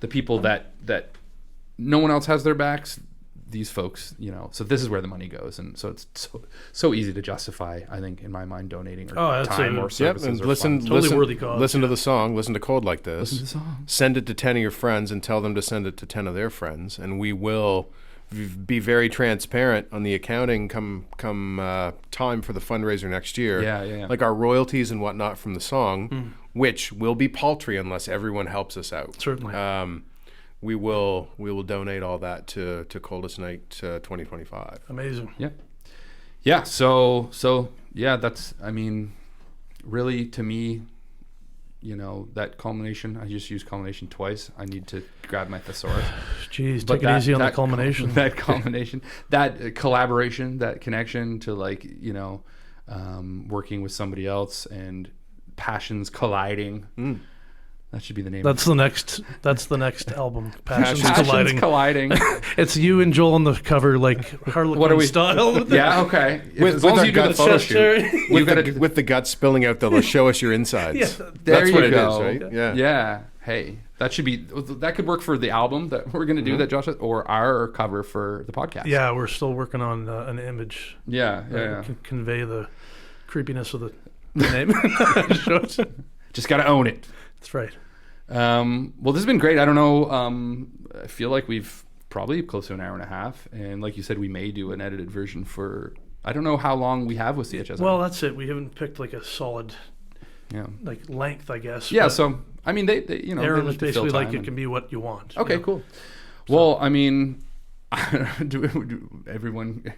the people that no one else has their backs. These folks, so this is where the money goes, and so it's so easy to justify, I think, in my mind, donating or time or services. And or listen, funds. Totally worthy cause. Listen to the song. Listen to Cold Like This. Listen to the song. Send it to 10 of your friends and tell them to send it to 10 of their friends, and we will be very transparent on the accounting come time for the fundraiser next year. Yeah. Like our royalties and whatnot from the song which will be paltry unless everyone helps us out. Certainly. We will donate all that to Coldest Night 2025. Amazing. Yeah. So yeah, that's, I mean, really to me, you know, that culmination, I just used culmination twice. I need to grab my thesaurus. Jeez, take it easy on the culmination. That culmination, that collaboration, that connection to, like, you know, working with somebody else and passions colliding. That should be the name. That's the next album. Passions colliding. It's you and Joel on the cover, like Harlequin style. Yeah, okay. With as long as our you do the gut photo gesture. shoot, With the gut spilling out, they'll show us your insides. Yeah, there That's you what go. it is, right? Yeah. Hey, that could work for the album that we're going to do that Josh has, or our cover for the podcast. Yeah, we're still working on an image. Yeah. Can convey the creepiness of the name. Just got to own it. That's right. Well, this has been great. I don't know. I feel like we've probably close to an hour and a half. And like you said, we may do an edited version for, I don't know how long we have with CHS. Well, that's it. We haven't picked like a solid like length, I guess. Yeah. So, I mean, they you know, Aaron they is like to fill basically like time it can be what you want. Okay, you know? cool. Well, I mean, do everyone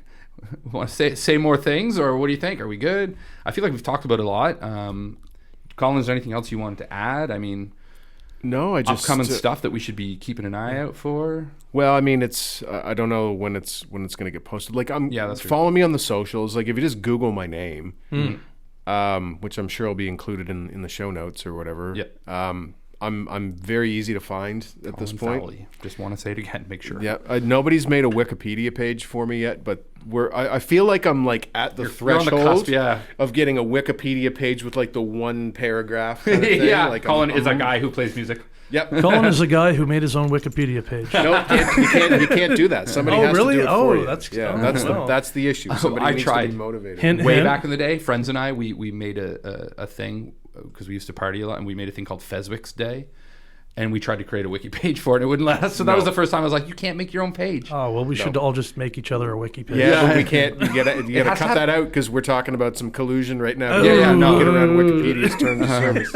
want to say more things, or what do you think? Are we good? I feel like we've talked about it a lot. Colin, is there anything else you wanted to add? I mean, no, I just upcoming stuff that we should be keeping an eye out for. Well, I mean, it's I don't know when it's going to get posted. Like, follow me on the socials. Like, if you just Google my name, which I'm sure will be included in the show notes or whatever. Yeah. I'm very easy to find at Colin this point. Fowlie. Just want to say it again, make sure. Yeah, nobody's made a Wikipedia page for me yet, but I feel like I'm like at the threshold on the cusp, yeah, of getting a Wikipedia page with like the one paragraph kind of thing. Yeah, like Colin is a guy who plays music. Yep. Colin is a guy who made his own Wikipedia page. No, you can't do that. Somebody has really? to do it for you. That's the issue. Somebody I needs tried. to be motivated. Way back in the day, friends and I, we made a thing, because we used to party a lot, and we made a thing called Feswick's Day. And we tried to create a wiki page for it, and it wouldn't let us. So that was the first time I was like, you can't make your own page. Oh, well, we should all just make each other a wiki page. Yeah, but we can't. You gotta cut that out, because we're talking about some collusion right now. No. Get around Wikipedia's terms of service.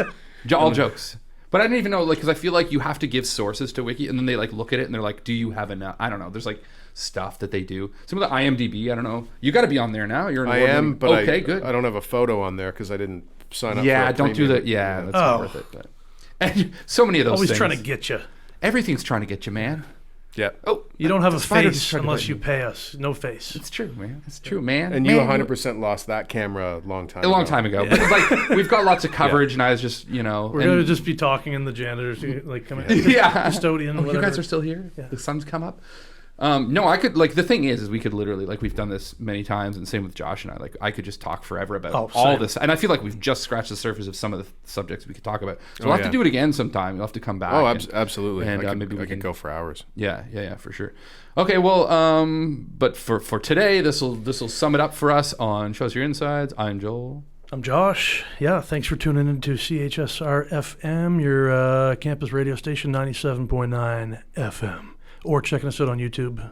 All jokes. But I didn't even know, like, because I feel like you have to give sources to Wiki, and then they, like, look at it, and they're like, do you have enough? I don't know. There's, like, stuff that they do. Some of the IMDb, I don't know. You got to be on there now. You're an I am, but good. I don't have a photo on there because I didn't sign up. Yeah, for a don't do premium. that. Yeah, that's not worth it. But. And so many of those Always things. trying to get you. Everything's trying to get you, man. Yeah. Oh, you don't have a spider face just tried to unless bite you me. pay us. No face. It's true, man. It's true, man. And you 100% lost that camera a long time ago. But like, we've got lots of coverage, and I was just, you know. We're going to just be talking, and the janitors, like, coming custodian, Oh, whatever. you guys are still here? Yeah. The sun's come up? No, I could, like, the thing is we could literally, like, we've done this many times, and same with Josh and I, like, I could just talk forever about all this. And I feel like we've just scratched the surface of some of the subjects we could talk about. So we'll have to do it again sometime. You'll have to come back. Oh, absolutely. And maybe we could go for hours. Yeah, for sure. Okay, well, but for today, this will sum it up for us on Show Us Your Insides. I'm Joel. I'm Josh. Yeah, thanks for tuning in to CHSR FM, your campus radio station, 97.9 FM. Or checking us out on YouTube.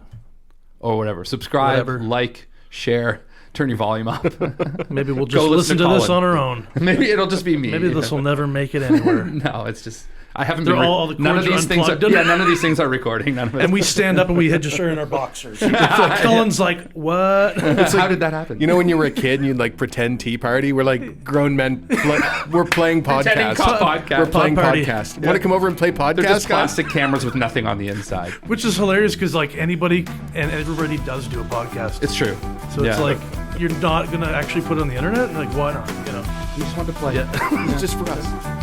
Or whatever. Subscribe, like, share, turn your volume up. Maybe we'll just listen to this on our own. Maybe it'll just be me. Maybe this will never make it anywhere. No, it's just... I haven't They're been... all the none of cords these are things are... Yeah, none of these things are recording. None of it. And we stand up and we just are in our boxers. Like Colin's like, what? It's like, how did that happen? You know when you were a kid and you'd like pretend tea party? We're like grown men. We're playing podcasts. We're playing podcasts. Want to come over and play podcasts, They're just guys? plastic cameras with nothing on the inside. Which is hilarious because like anybody and everybody does do a podcast. It's true. So it's like you're not gonna actually put it on the internet. Like why not? You know, we just want to play. It's just for us.